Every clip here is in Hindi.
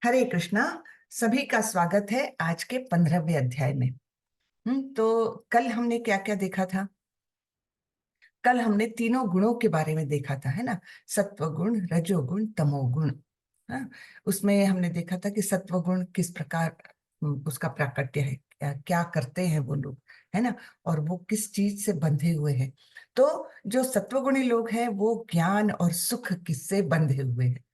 हरे कृष्णा। सभी का स्वागत है आज के 15वें अध्याय में। तो कल हमने क्या क्या देखा था? कल हमने तीनों गुणों के बारे में देखा था, है ना। सत्व गुण, रजोगुण, तमोगुण। हाँ, उसमें हमने देखा था कि सत्व गुण किस प्रकार उसका प्राकट्य है, क्या क्या करते हैं वो लोग, है ना। और वो किस चीज से बंधे हुए हैं। तो जो सत्वगुणी लोग हैं वो ज्ञान और सुख किससे बंधे हुए हैं,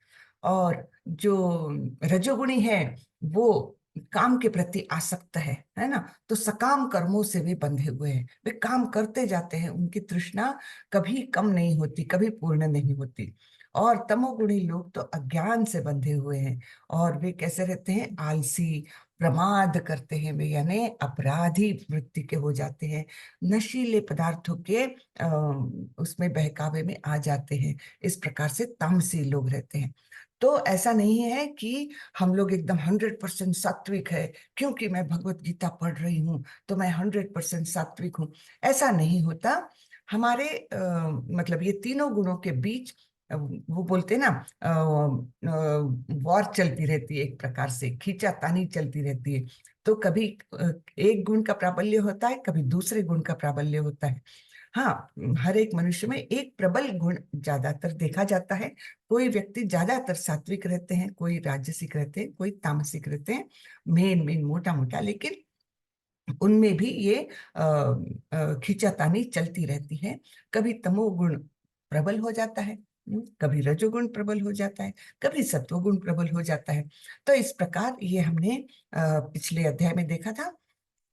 और जो रजोगुणी है वो काम के प्रति आसक्त है ना। तो सकाम कर्मों से वे बंधे हुए हैं, वे काम करते जाते हैं, उनकी तृष्णा कभी कम नहीं होती, कभी पूर्ण नहीं होती। और तमोगुणी लोग तो अज्ञान से बंधे हुए हैं, और वे कैसे रहते हैं? आलसी, प्रमाद करते हैं वे, यानी अपराधी वृत्ति के हो जाते हैं, नशीले पदार्थों के उसमें बहकावे में आ जाते हैं। इस प्रकार से तामसी लोग रहते हैं। तो ऐसा नहीं है कि हम लोग एकदम 100% सात्विक है, क्योंकि मैं भगवत गीता पढ़ रही हूँ तो मैं 100% सात्विक हूँ। ऐसा नहीं होता। हमारे मतलब ये तीनों गुणों के बीच वो बोलते हैं ना, वॉर चलती रहती है, एक प्रकार से खींचातानी चलती रहती है। तो कभी एक गुण का प्राबल्य होता है, कभी दूसरे गुण का प्राबल्य होता है। हाँ, हर एक मनुष्य में एक प्रबल गुण ज्यादातर देखा जाता है। कोई व्यक्ति ज्यादातर सात्विक रहते हैं, कोई राजसिक रहते हैं, कोई तामसिक रहते हैं, मेन मेन मोटा मोटा। लेकिन उनमें भी ये खींचातानी चलती रहती है। कभी तमोगुण प्रबल हो जाता है, कभी रजोगुण प्रबल हो जाता है, कभी सत्वगुण प्रबल हो जाता है। तो इस प्रकार ये हमने पिछले अध्याय में देखा था।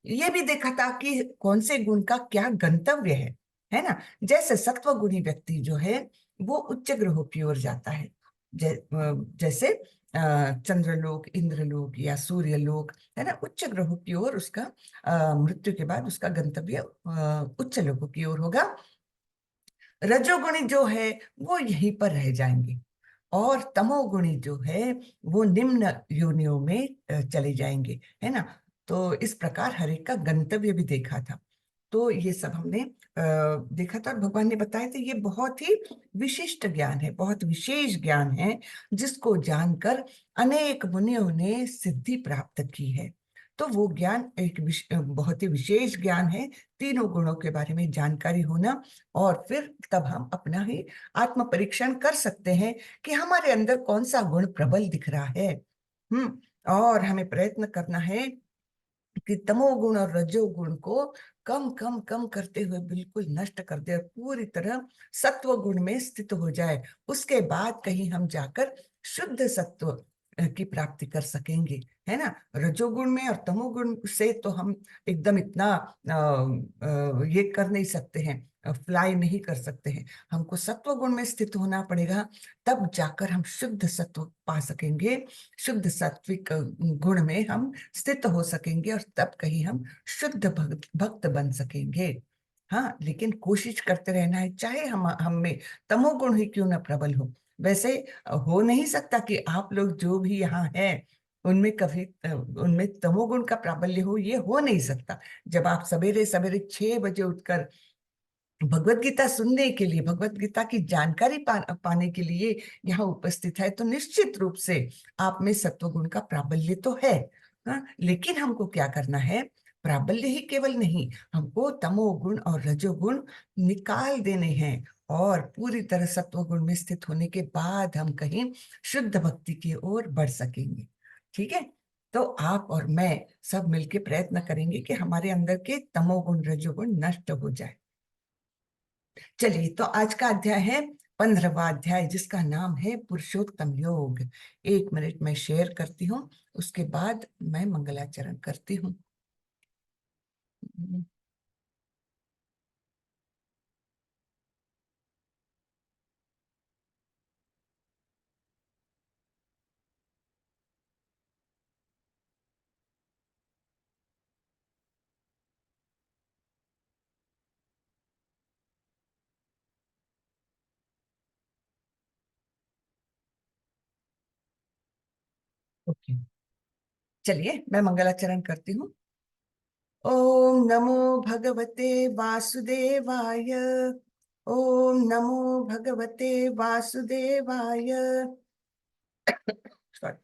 ये भी देखा था कि कौन से गुण का क्या गंतव्य है ना। जैसे सत्वगुणी व्यक्ति जो है वो उच्च ग्रहों की ओर जाता है। जैसे चंद्रलोक, इंद्रलोक या सूर्यलोक, है ना। उच्च ग्रहों की ओर उसका मृत्यु के बाद उसका गंतव्य उच्च लोकों की ओर होगा। रजोगुणी जो है वो यहीं पर रह जाएंगे, और तमोगुणी जो है वो निम्न योनियों में चले जाएंगे, है ना। तो इस प्रकार हर एक का गंतव्य भी देखा था। तो ये सब हमने देखा था, और भगवान ने बताया था ये बहुत ही विशिष्ट ज्ञान है, बहुत विशेष ज्ञान है, जिसको जानकर अनेक मुनियों ने सिद्धि प्राप्त की है। तो वो ज्ञान एक बहुत ही विशेष ज्ञान है, तीनों गुणों के बारे में जानकारी होना। और फिर तब हम अपना ही आत्म परीक्षण कर सकते हैं कि हमारे अंदर कौन सा गुण प्रबल दिख रहा है। और हमें प्रयत्न करना है कि तमोगुण और रजोगुण को कम कम कम करते हुए बिल्कुल नष्ट कर दे, और पूरी तरह सत्व गुण में स्थित हो जाए। उसके बाद कहीं हम जाकर शुद्ध सत्व की प्राप्ति कर सकेंगे, है ना। रजोगुण में और तमोगुण से तो हम एकदम इतना ये कर नहीं सकते हैं, फ्लाई नहीं कर सकते हैं। हमको सत्व गुण में स्थित होना पड़ेगा, तब जाकर हम शुद्ध सत्व पा सकेंगे। शुद्ध सात्विक गुण में हम स्थित हो सकेंगे, और तब कहीं हम शुद्ध भक्त भक्त बन सकेंगे। हाँ, लेकिन कोशिश करते रहना है, चाहे हम में तमोगुण ही क्यों ना प्रबल हो। वैसे हो नहीं सकता कि आप लोग जो भी यहाँ हैं उनमें कभी उनमें तमोगुण का प्राबल्य हो, ये हो नहीं सकता। जब आप सवेरे सवेरे 6 बजे उठकर भगवत गीता सुनने के लिए, भगवत गीता की जानकारी पाने के लिए यहाँ उपस्थित है, तो निश्चित रूप से आप में सत्वगुण का प्राबल्य तो है। हाँ, लेकिन हमको क्या करना है? प्राबल्य ही केवल नहीं, हमको तमोगुण और रजोगुण निकाल देने हैं, और पूरी तरह सत्वगुण में स्थित होने के बाद हम कहीं शुद्ध भक्ति की ओर बढ़ सकेंगे। ठीक है। तो आप और मैं सब मिलके प्रयत्न करेंगे कि हमारे अंदर के तमोगुण रजोगुण नष्ट हो जाए। चलिए, तो आज का अध्याय है 15वां अध्याय, जिसका नाम है पुरुषोत्तम योग। 1 मिनट में शेयर करती हूँ, उसके बाद मैं मंगलाचरण करती हूँ। ओके, चलिए मैं मंगलाचरण करती हूँ। ओम नमो भगवते वासुदेवाय। ओम नमो भगवते वासुदेवाय। Sorry.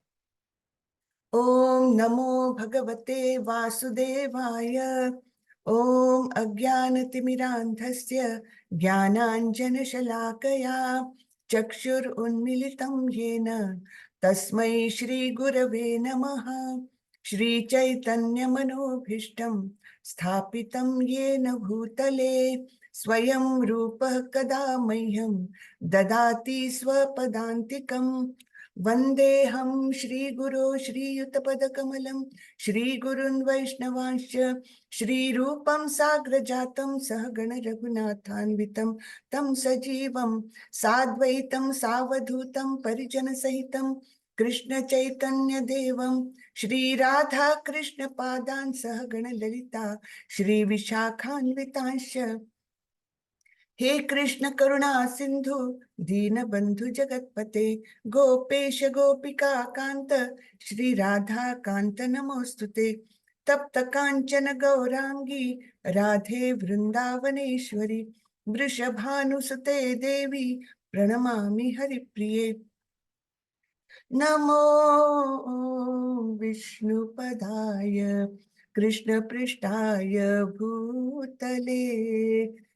ओम नमो भगवते वासुदेवाय। ओम अज्ञानतिमिरान्धस्य ज्ञानाञ्जनशलाकया चक्षुरुन्मीलितं येन तस्मै श्रीगुरवे नमः। श्रीचैतन्यमनोभीष्टं स्थापितं येन भूतले स्वयं रूपः कदा मह्यं ददाति स्वपदान्तिकम्। वन्देऽहं श्रीगुरो श्रीयुतपदकमलं श्रीगुरुन् वैष्णवांश्च श्रीरूपं साग्रजातं सहगण रघुनाथान्वितं तं सजीवं साद्वैतं सावधूतं परिजनसहितं कृष्ण चैतन्य देवं श्रीराधा कृष्ण पादान् सहगण ललिता श्री विशाखान्वितांश्च। हे कृष्ण करुणा सिंधु दीन बंधु जगतपते गोपेश गोपिका कांत श्री राधा कांत नमोस्तुते। तप्त कांचन गौरांगी राधे वृंदावनेश्वरी वृषभानुसुते देवी प्रणमामि हरिप्रिये। नमो विष्णुपदाय कृष्णपृष्ठाय भूतले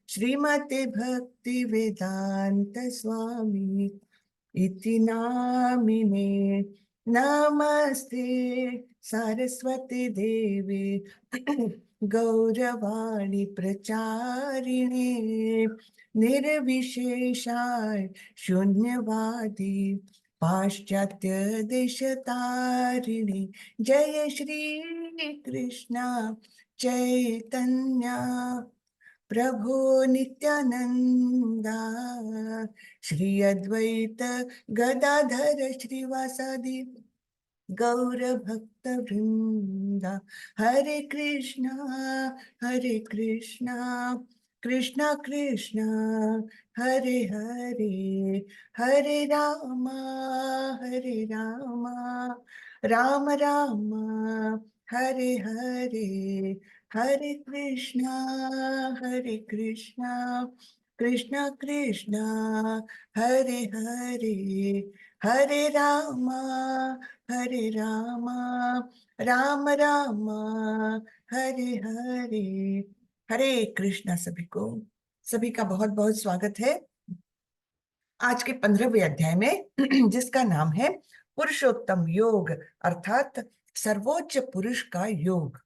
श्रीमते भक्ति वेदांत स्वामी इति नामिने। नमस्ते सरस्वती देवी गौरवाणी प्रचारिणे निर्विशेषाय शून्यवादी पाश्चात्य देशतारिणी। जय श्री कृष्णा चैतन्य प्रभु नित्यानंदा श्री अद्वैत गदाधर श्रीवासादि गौर भक्त वृंदा। हरे कृष्णा कृष्णा कृष्णा हरे हरे हरे रामा राम राम हरे हरे हरे कृष्णा कृष्णा कृष्णा हरे हरे हरे रामा राम राम हरे हरे हरे कृष्णा। सभी का बहुत बहुत स्वागत है आज के 15वें अध्याय में जिसका नाम है पुरुषोत्तम योग अर्थात सर्वोच्च पुरुष का योग।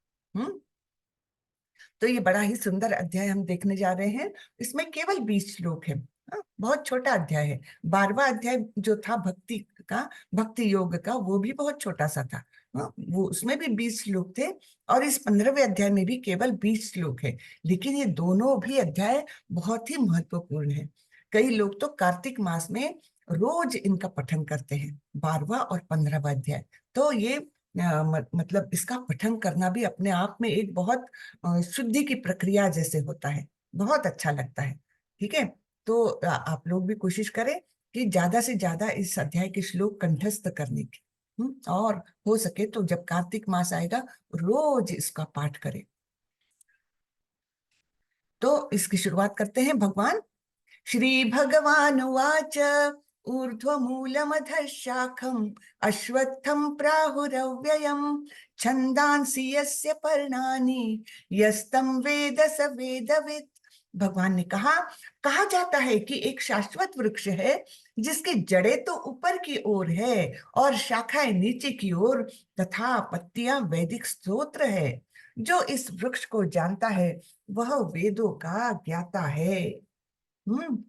तो ये बड़ा ही सुंदर अध्याय हम देखने जा रहे हैं। इसमें केवल 20 श्लोक है। बहुत छोटा अध्याय है। 12वां अध्याय जो था भक्ति का, भक्ति योग का, वो भी बहुत छोटा सा था। वो उसमें भी 20 श्लोक थे और इस 15वें अध्याय में भी केवल 20 श्लोक है। लेकिन ये दोनों भी अध्याय बहुत ही महत्वपूर्ण है। कई लोग तो कार्तिक मास में रोज इनका पठन करते हैं, 12वां और 15वां अध्याय। तो ये मतलब इसका पठन करना भी अपने आप में एक बहुत शुद्धि की प्रक्रिया जैसे होता है, बहुत अच्छा लगता है। ठीक है, तो आप लोग भी कोशिश करें कि ज्यादा से ज्यादा इस अध्याय के श्लोक कंठस्थ करने की। और हो सके तो जब कार्तिक मास आएगा रोज इसका पाठ करें। तो इसकी शुरुआत करते हैं। भगवान श्री भगवान उवाच ऊर्ध्वमूलमधः शाखम् अश्वत्थं प्राहुरव्ययम् छन्दांसि यस्य पर्णानि यस्तं वेद स वेदवित्। भगवान ने कहा जाता है कि एक शाश्वत वृक्ष है जिसकी जड़ें तो ऊपर की ओर है और शाखाएं नीचे की ओर तथा पत्तियां वैदिक स्तोत्र है। जो इस वृक्ष को जानता है वह वेदों का ज्ञाता है। हम्म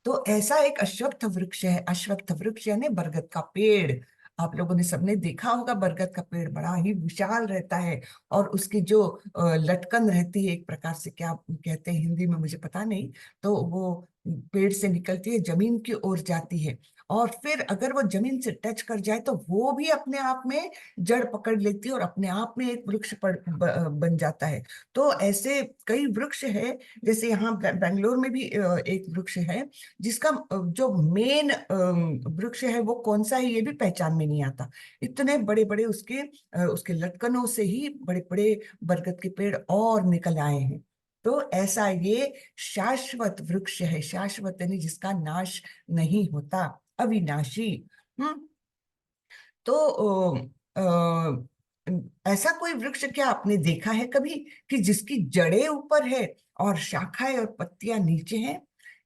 तो ऐसा एक अश्वत्थ वृक्ष है। अश्वत्थ वृक्ष यानी बरगद का पेड़। आप लोगों ने सबने देखा होगा, बरगद का पेड़ बड़ा ही विशाल रहता है और उसकी जो लटकन रहती है, एक प्रकार से क्या कहते हैं हिंदी में मुझे पता नहीं, तो वो पेड़ से निकलती है, जमीन की ओर जाती है और फिर अगर वो जमीन से टच कर जाए तो वो भी अपने आप में जड़ पकड़ लेती है और अपने आप में एक वृक्ष बन जाता है। तो ऐसे कई वृक्ष है। जैसे यहाँ बेंगलोर में भी एक वृक्ष है जिसका जो मेन वृक्ष है वो कौन सा है ये भी पहचान में नहीं आता। इतने बड़े बड़े उसके लटकनों से ही बड़े बड़े बरगद के पेड़ और निकल आए हैं। तो ऐसा ये शाश्वत वृक्ष है। शाश्वत यानी जिसका नाश नहीं होता, अविनाशी। हम्म तो अ, ऐसा कोई वृक्ष क्या आपने देखा है कभी कि जिसकी जड़ें ऊपर है और शाखाएं और पत्तियां नीचे हैं?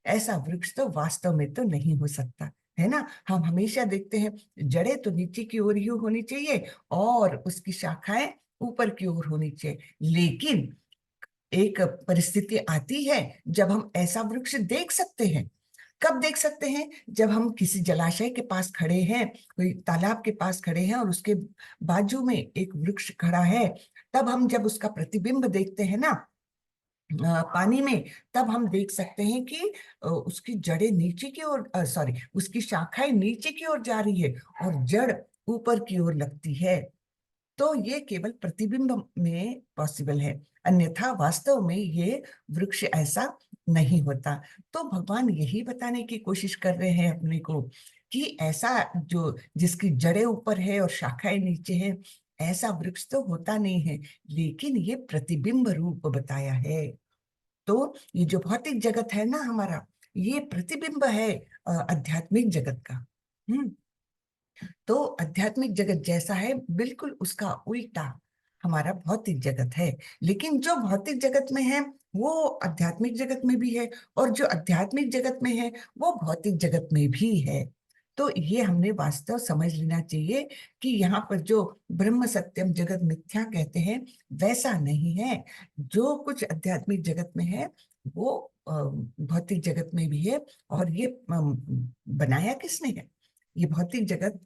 ऐसा वृक्ष तो वास्तव में तो नहीं हो सकता, है ना। हम हमेशा देखते हैं जड़ें तो नीचे की ओर ही होनी चाहिए और उसकी शाखाएं ऊपर की ओर होनी चाहिए। लेकिन एक परिस्थिति आती है जब हम ऐसा वृक्ष देख सकते हैं। कब देख सकते हैं? जब हम किसी जलाशय के पास खड़े हैं, कोई तालाब के पास खड़े हैं और उसके बाजू में एक वृक्ष खड़ा है, तब हम जब उसका प्रतिबिंब देखते हैं ना पानी में, तब हम देख सकते हैं कि उसकी जड़ें नीचे की ओर, सॉरी, उसकी शाखाएं नीचे की ओर जा रही है और जड़ ऊपर की ओर लगती है। तो ये केवल प्रतिबिंब में पॉसिबल है, अन्यथा वास्तव में ये वृक्ष ऐसा नहीं होता। तो भगवान यही बताने की कोशिश कर रहे हैं अपने को कि ऐसा जो जिसकी जड़ें ऊपर है और शाखाएं नीचे है, ऐसा वृक्ष तो होता नहीं है, लेकिन ये प्रतिबिंब रूप बताया है। तो ये जो भौतिक जगत है ना हमारा, ये प्रतिबिंब है आध्यात्मिक जगत का। हम्म। तो आध्यात्मिक जगत जैसा है, बिल्कुल उसका उल्टा हमारा भौतिक जगत है। लेकिन जो भौतिक जगत में है वो आध्यात्मिक जगत में भी है, और जो आध्यात्मिक जगत में है वो भौतिक जगत में भी है। तो ये हमने वास्तव समझ लेना चाहिए कि यहाँ पर जो ब्रह्म सत्यम जगत मिथ्या कहते हैं, वैसा नहीं है। जो कुछ आध्यात्मिक जगत में है वो भौतिक जगत में भी है। और ये बनाया किसने है? ये भौतिक जगत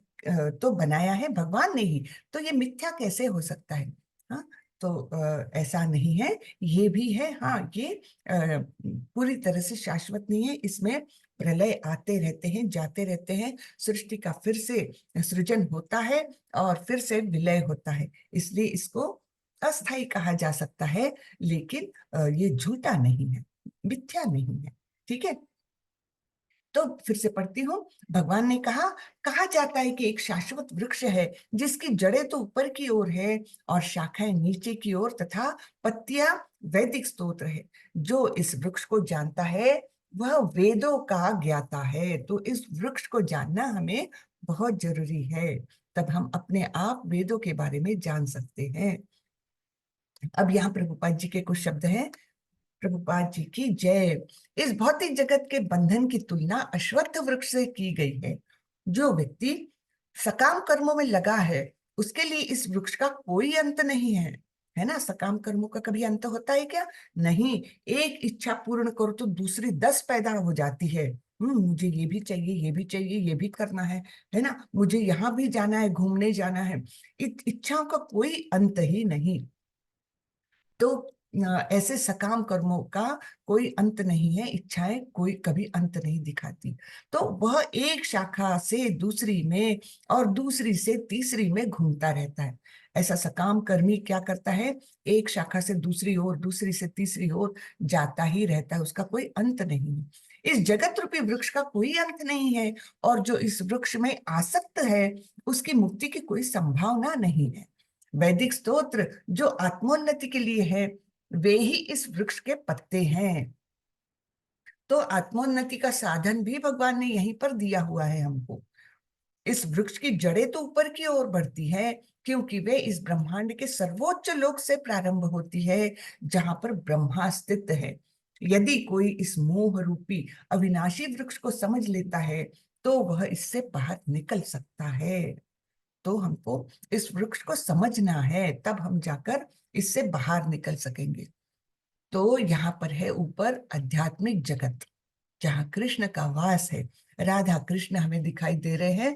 तो बनाया है भगवान ने ही। तो ये मिथ्या कैसे हो सकता है? हाँ, तो ऐसा नहीं है। ये भी है, हाँ, ये पूरी तरह से शाश्वत नहीं है। इसमें प्रलय आते रहते हैं, जाते रहते हैं, सृष्टि का फिर से सृजन होता है और फिर से विलय होता है। इसलिए इसको अस्थाई कहा जा सकता है, लेकिन ये झूठा नहीं है, मिथ्या नहीं है। ठीक है। तो फिर से पढ़ती हूँ। भगवान ने कहा जाता है कि एक शाश्वत वृक्ष है जिसकी जड़ें तो ऊपर की ओर है और शाखाएं नीचे की ओर, तथा पत्तियां वैदिक स्तोत्र है। जो इस वृक्ष को जानता है वह वेदों का ज्ञाता है। तो इस वृक्ष को जानना हमें बहुत जरूरी है, तब हम अपने आप वेदों के बारे में जान सकते हैं। अब यहाँ प्रभुपाद जी के कुछ शब्द हैं। प्रभुपाद जी की जय। इस भौतिक जगत के बंधन की तुलना अश्वत्थ वृक्ष से की गई है। जो व्यक्ति सकाम कर्मों में लगा है उसके लिए इस वृक्ष का कोई अंत नहीं है। है ना, सकाम कर्मों का कभी अंत होता है क्या? नहीं। एक इच्छा पूर्ण करो तो दूसरी 10 पैदा हो जाती है। मुझे ये भी चाहिए, ये भी चाहिए, ये भी करना है ना, मुझे यहाँ भी जाना है, घूमने जाना है। इच्छाओं का कोई अंत ही नहीं। तो ऐसे सकाम कर्मों का कोई अंत नहीं है। इच्छाएं कोई कभी अंत नहीं दिखाती। तो वह एक शाखा से दूसरी में और दूसरी से तीसरी में घूमता रहता है। ऐसा सकाम कर्मी क्या करता है? एक शाखा से दूसरी ओर, दूसरी से तीसरी ओर जाता ही रहता है, उसका कोई अंत नहीं है। इस जगत रूपी वृक्ष का कोई अंत नहीं है, और जो इस वृक्ष में आसक्त है उसकी मुक्ति की कोई संभावना नहीं है। वैदिक स्तोत्र जो आत्मोन्नति के लिए है, वे ही इस वृक्ष के पत्ते हैं। तो आत्मोन्नति का साधन भी भगवान ने यहीं पर दिया हुआ है हमको। इस वृक्ष की जड़ें तो ऊपर की ओर बढ़ती है, क्योंकि वे इस ब्रह्मांड के सर्वोच्च लोक से प्रारंभ होती है, जहां पर ब्रह्मा स्थित है। यदि कोई इस मोह रूपी अविनाशी वृक्ष को समझ लेता है तो वह इससे बाहर निकल सकता है। तो हमको इस वृक्ष को समझना है, तब हम जाकर इससे बाहर निकल सकेंगे। तो यहाँ पर है ऊपर आध्यात्मिक जगत, जहाँ कृष्ण का वास है। राधा कृष्ण हमें दिखाई दे रहे हैं।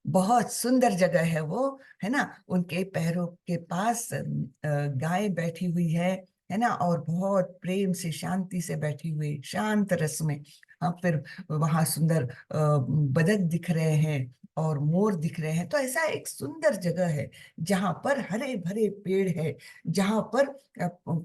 बहुत सुंदर जगह है वो, है ना। उनके पैरों के पास गाय बैठी हुई है ना, और बहुत प्रेम से, शांति से बैठी हुई, शांत रस में। हाँ, फिर वहां सुंदर बदक दिख रहे हैं और मोर दिख रहे हैं। तो ऐसा एक सुंदर जगह है जहां पर हरे भरे पेड़ है, जहां पर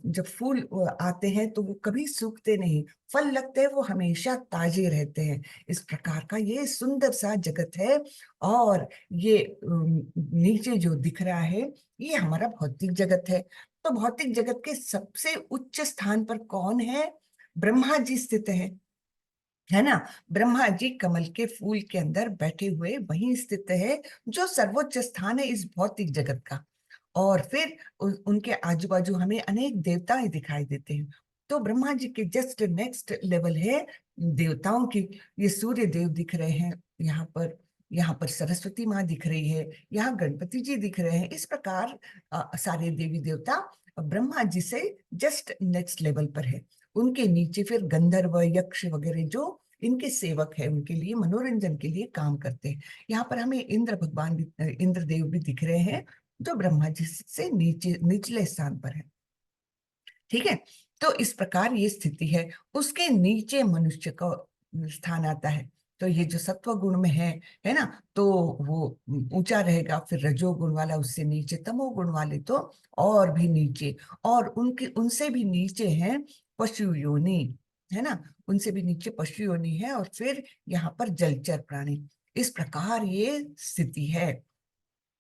जब फूल आते हैं तो वो कभी सूखते नहीं, फल लगते हैं वो हमेशा ताजे रहते हैं। इस प्रकार का ये सुंदर सा जगत है। और ये नीचे जो दिख रहा है ये हमारा भौतिक जगत है। तो भौतिक जगत के सबसे उच्च स्थान पर कौन है? ब्रह्मा जी स्थित है। है ना। ब्रह्मा जी कमल के फूल के अंदर बैठे हुए वहीं स्थित है, जो सर्वोच्च स्थान है इस भौतिक जगत का। और फिर उनके आजू बाजू हमें अनेक देवताएं दिखाई देते हैं। तो ब्रह्मा जी के जस्ट नेक्स्ट लेवल है देवताओं की। ये सूर्य देव दिख रहे हैं यहाँ पर, यहाँ पर सरस्वती माँ दिख रही है, यहाँ गणपति जी दिख रहे हैं। इस प्रकार सारे देवी देवता ब्रह्मा जी से जस्ट नेक्स्ट लेवल पर है। उनके नीचे फिर गंधर्व यक्ष वगैरह जो इनके सेवक है, उनके लिए मनोरंजन के लिए काम करते हैं। यहाँ पर हमें इंद्र भगवान इंद्र देव भी दिख रहे हैं, जो ब्रह्मा जी से नीचे निचले स्थान पर है। ठीक है। तो इस प्रकार ये स्थिति है। उसके नीचे मनुष्य का स्थान आता है। तो ये जो सत्व गुण में है ना, तो वो ऊंचा रहेगा। फिर रजोगुण वाला उससे नीचे, तमोगुण वाले तो और भी नीचे। और उनके उनसे भी नीचे है पशु योनि, है ना। उनसे भी नीचे पशु योनि है। और फिर यहाँ पर जलचर प्राणी। इस प्रकार ये स्थिति है।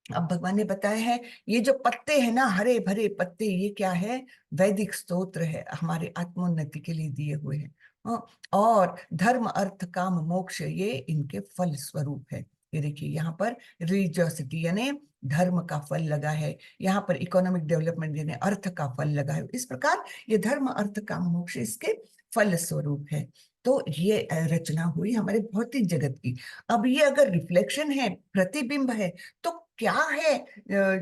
अब भगवान ने बताया है, ये जो पत्ते हैं ना, हरे भरे पत्ते, ये क्या है? वैदिक स्तोत्र है, हमारे आत्मोन्नति के लिए दिए हुए हैं। और धर्म अर्थ काम मोक्ष ये इनके फल स्वरूप है। ये देखिए यहाँ पर रिलीजियोसिटी यानी धर्म का फल लगा है, यहाँ पर इकोनॉमिक डेवलपमेंट यानी अर्थ का फल लगा है। इस प्रकार ये धर्म अर्थ काम मोक्ष इसके फल स्वरूप है। तो ये रचना हुई हमारे भौतिक जगत की। अब ये अगर रिफ्लेक्शन है, प्रतिबिंब है, तो क्या है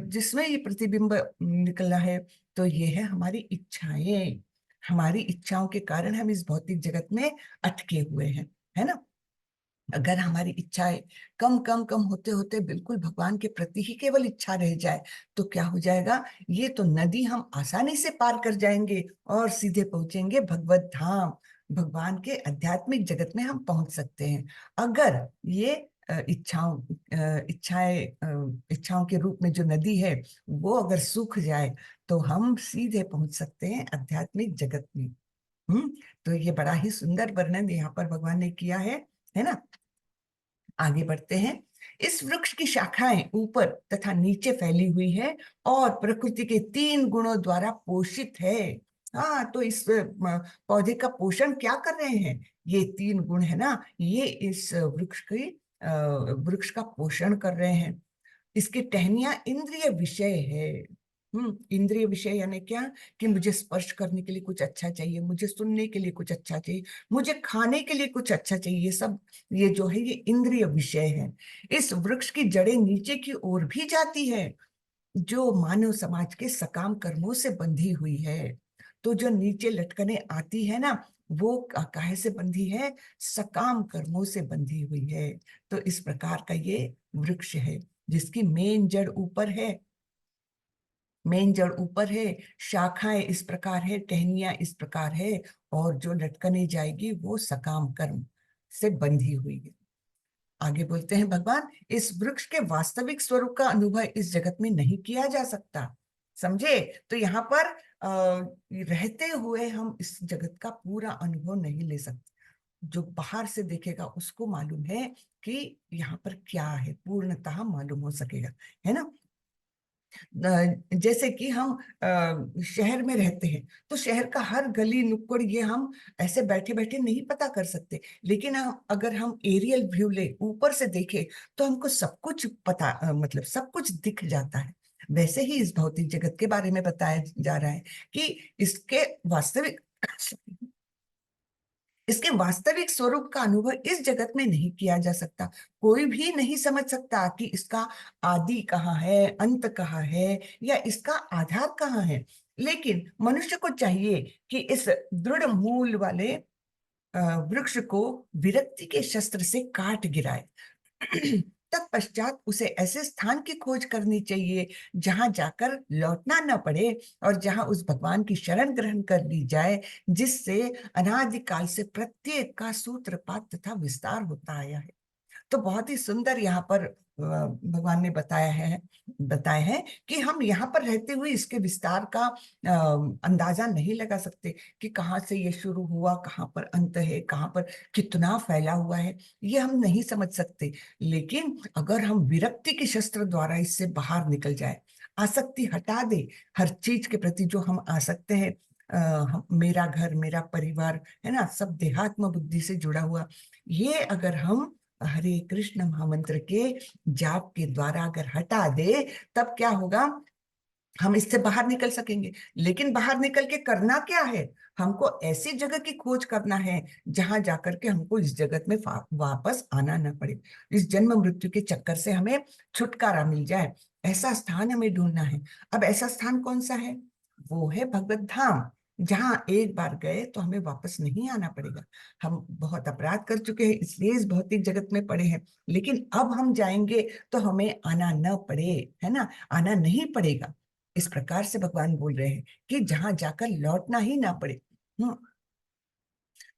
जिसमें ये प्रतिबिंब निकला है? तो ये है हमारी इच्छाएं। हमारी इच्छाओं के कारण हम इस भौतिक जगत में अटके हुए हैं, है ना। अगर हमारी इच्छाएं कम कम कम होते होते बिल्कुल भगवान के प्रति ही केवल इच्छा रह जाए, तो क्या हो जाएगा? ये तो नदी हम आसानी से पार कर जाएंगे और सीधे पहुंचेंगे भगवत धाम। भगवान के आध्यात्मिक जगत में हम पहुंच सकते हैं। अगर ये इच्छाओं के रूप में जो नदी है वो अगर सूख जाए, तो हम सीधे पहुंच सकते हैं आध्यात्मिक जगत में। हम्म। तो ये बड़ा ही सुंदर वर्णन यहाँ पर भगवान ने किया है ना। आगे बढ़ते हैं। इस वृक्ष की शाखाएं ऊपर तथा नीचे फैली हुई है और प्रकृति के 3 गुणों द्वारा पोषित है। हाँ, तो इस पौधे का पोषण क्या कर रहे हैं? ये 3 गुण है ना, ये इस वृक्ष का पोषण कर रहे हैं। इसकी टहनियां इंद्रिय विषय है। इंद्रिय विषय यानी क्या? कि मुझे स्पर्श करने के लिए कुछ अच्छा चाहिए, मुझे सुनने के लिए कुछ अच्छा चाहिए, मुझे खाने के लिए कुछ अच्छा चाहिए। ये सब, ये जो है, ये इंद्रिय विषय है। इस वृक्ष की जड़ें नीचे की ओर भी जाती है, जो मानव समाज के सकाम कर्मों से बंधी हुई है। तो जो नीचे लटकने आती है ना, वो काहे से बंधी है? सकाम कर्मों से बंधी हुई है। तो इस प्रकार का ये वृक्ष है, जिसकी मेन जड़ ऊपर है, शाखाएं इस प्रकार है, टहनियां इस प्रकार है, और जो लटकने जाएगी वो सकाम कर्म से बंधी हुई है। आगे बोलते हैं भगवान, इस वृक्ष के वास्तविक स्वरूप का अनुभव इस जगत में नहीं किया जा सकता। समझे? तो यहाँ पर रहते हुए हम इस जगत का पूरा अनुभव नहीं ले सकते। जो बाहर से देखेगा उसको मालूम है कि यहाँ पर क्या है, पूर्णतः मालूम हो सकेगा, है ना। जैसे कि हम शहर में रहते हैं, तो शहर का हर गली नुक्कड़ ये हम ऐसे बैठे बैठे नहीं पता कर सकते। लेकिन अगर हम एरियल व्यू ले, ऊपर से देखें, तो हमको सब कुछ पता, मतलब सब कुछ दिख जाता है। वैसे ही इस भौतिक जगत के बारे में बताया जा रहा है कि इसके वास्तविक इसके वास्तविक स्वरूप का अनुभव इस जगत में नहीं किया जा सकता। कोई भी नहीं समझ सकता कि इसका आदि कहाँ है, अंत कहाँ है, या इसका आधार कहाँ है। लेकिन मनुष्य को चाहिए कि इस दृढ़ मूल वाले वृक्ष को विरक्ति के शस्त्र से काट गिराए। तत्पश्चात उसे ऐसे स्थान की खोज करनी चाहिए जहां जाकर लौटना न पड़े, और जहां उस भगवान की शरण ग्रहण कर ली जाए, जिससे अनादिकाल से प्रत्येक का सूत्रपात तथा विस्तार होता आया है। तो बहुत ही सुंदर यहाँ पर भगवान ने बताया है कि हम यहाँ पर रहते हुए इसके विस्तार का अंदाजा नहीं लगा सकते कि कहाँ से ये शुरू हुआ, कहाँ पर अंत है, कहाँ पर कितना फैला हुआ है, ये हम नहीं समझ सकते। लेकिन अगर हम विरक्ति के शस्त्र द्वारा इससे बाहर निकल जाए, आसक्ति हटा दे, हर चीज के प्रति जो हम आसक्त हैं, मेरा घर, मेरा परिवार, है ना, सब देहात्म बुद्धि से जुड़ा हुआ, ये अगर हम हरे कृष्ण महामंत्र के जाप के द्वारा अगर हटा दे, तब क्या होगा, हम इससे बाहर निकल सकेंगे। लेकिन बाहर निकल के करना क्या है, हमको ऐसी जगह की खोज करना है जहां जाकर के हमको इस जगत में वापस आना ना पड़े, इस जन्म मृत्यु के चक्कर से हमें छुटकारा मिल जाए। ऐसा स्थान हमें ढूंढना है। अब ऐसा स्थान कौन सा है? वो है भगवत धाम, जहां एक बार गए तो हमें वापस नहीं आना पड़ेगा। हम बहुत अपराध कर चुके हैं, इसलिए इस भौतिक जगत में पड़े हैं, लेकिन अब हम जाएंगे तो हमें आना न पड़े, है ना, आना नहीं पड़ेगा। इस प्रकार से भगवान बोल रहे हैं कि जहां जाकर लौटना ही ना पड़े।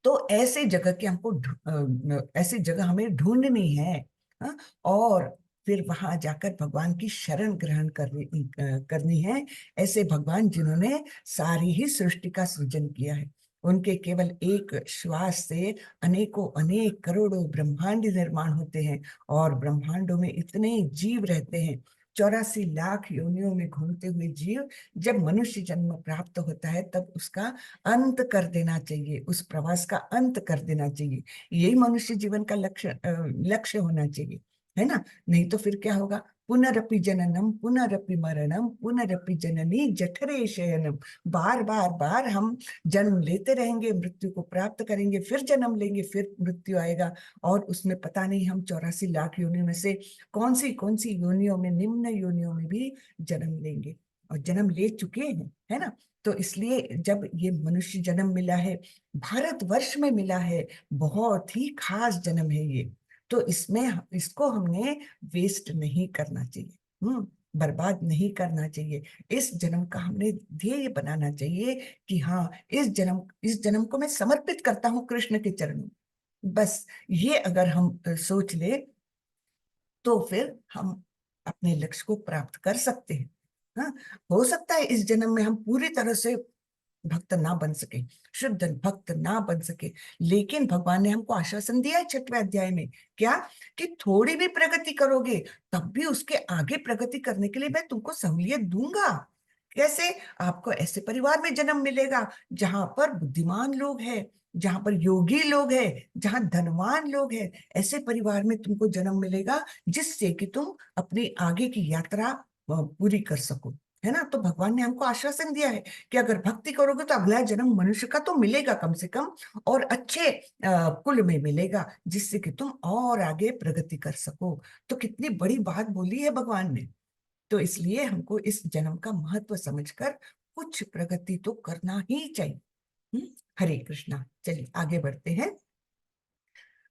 तो ऐसे जगह के हमको ऐसी जगह हमें ढूंढनी है। हाँ? और फिर वहां जाकर भगवान की शरण ग्रहण करनी है। ऐसे भगवान जिन्होंने सारी ही सृष्टि का सृजन किया है, उनके केवल एक श्वास से अनेकों अनेक करोड़ों ब्रह्मांड निर्माण होते हैं, और ब्रह्मांडों में इतने जीव रहते हैं, 84 लाख योनियों में घूमते हुए जीव। जब मनुष्य जन्म प्राप्त होता है तब उसका अंत कर देना चाहिए, उस प्रवास का अंत कर देना चाहिए। यही मनुष्य जीवन का लक्ष्य होना चाहिए, है ना। नहीं तो फिर क्या होगा, पुनरपि जननम पुनरपि मरणम पुनरपि जननी जठरे शयनम। बार बार बार हम जन्म लेते रहेंगे, मृत्यु को प्राप्त करेंगे, फिर जन्म लेंगे, फिर मृत्यु आएगा, और उसमें पता नहीं हम 84 लाख योनियों में से कौन सी योनियों में, निम्न योनियों में भी जन्म लेंगे, और जन्म ले चुके हैं, है ना। तो इसलिए जब ये मनुष्य जन्म मिला है, भारतवर्ष में मिला है, बहुत ही खास जन्म है ये, तो इसमें इसको हमने वेस्ट नहीं करना चाहिए, बर्बाद नहीं करना चाहिए। इस जन्म का हमने ध्येय बनाना चाहिए कि हाँ, इस जन्म को मैं समर्पित करता हूँ कृष्ण के चरणों में। बस ये अगर हम सोच ले, तो फिर हम अपने लक्ष्य को प्राप्त कर सकते हैं। हाँ, हो सकता है इस जन्म में हम पूरी तरह से भक्त ना बन सके, शुद्ध भक्त ना बन सके, लेकिन भगवान ने हमको आश्वासन दिया है 6वें अध्याय में, क्या, कि थोड़ी भी प्रगति करोगे तब भी उसके आगे प्रगति करने के लिए मैं तुमको सहूलियत दूंगा। कैसे? आपको ऐसे परिवार में जन्म मिलेगा जहां पर बुद्धिमान लोग हैं, जहां पर योगी लोग हैं, जहां धनवान लोग हैं। ऐसे परिवार में तुमको जन्म मिलेगा जिससे कि तुम अपनी आगे की यात्रा पूरी कर सको, है ना। तो भगवान ने हमको आश्वासन दिया है कि अगर भक्ति करोगे तो अगला जन्म मनुष्य का तो मिलेगा कम से कम, और अच्छे कुल में मिलेगा, जिससे कि तुम और आगे प्रगति कर सको। तो कितनी बड़ी बात बोली है भगवान ने। तो इसलिए हमको इस जन्म का महत्व समझकर कुछ प्रगति तो करना ही चाहिए। हम्म, हरे कृष्णा। चलिए आगे बढ़ते हैं।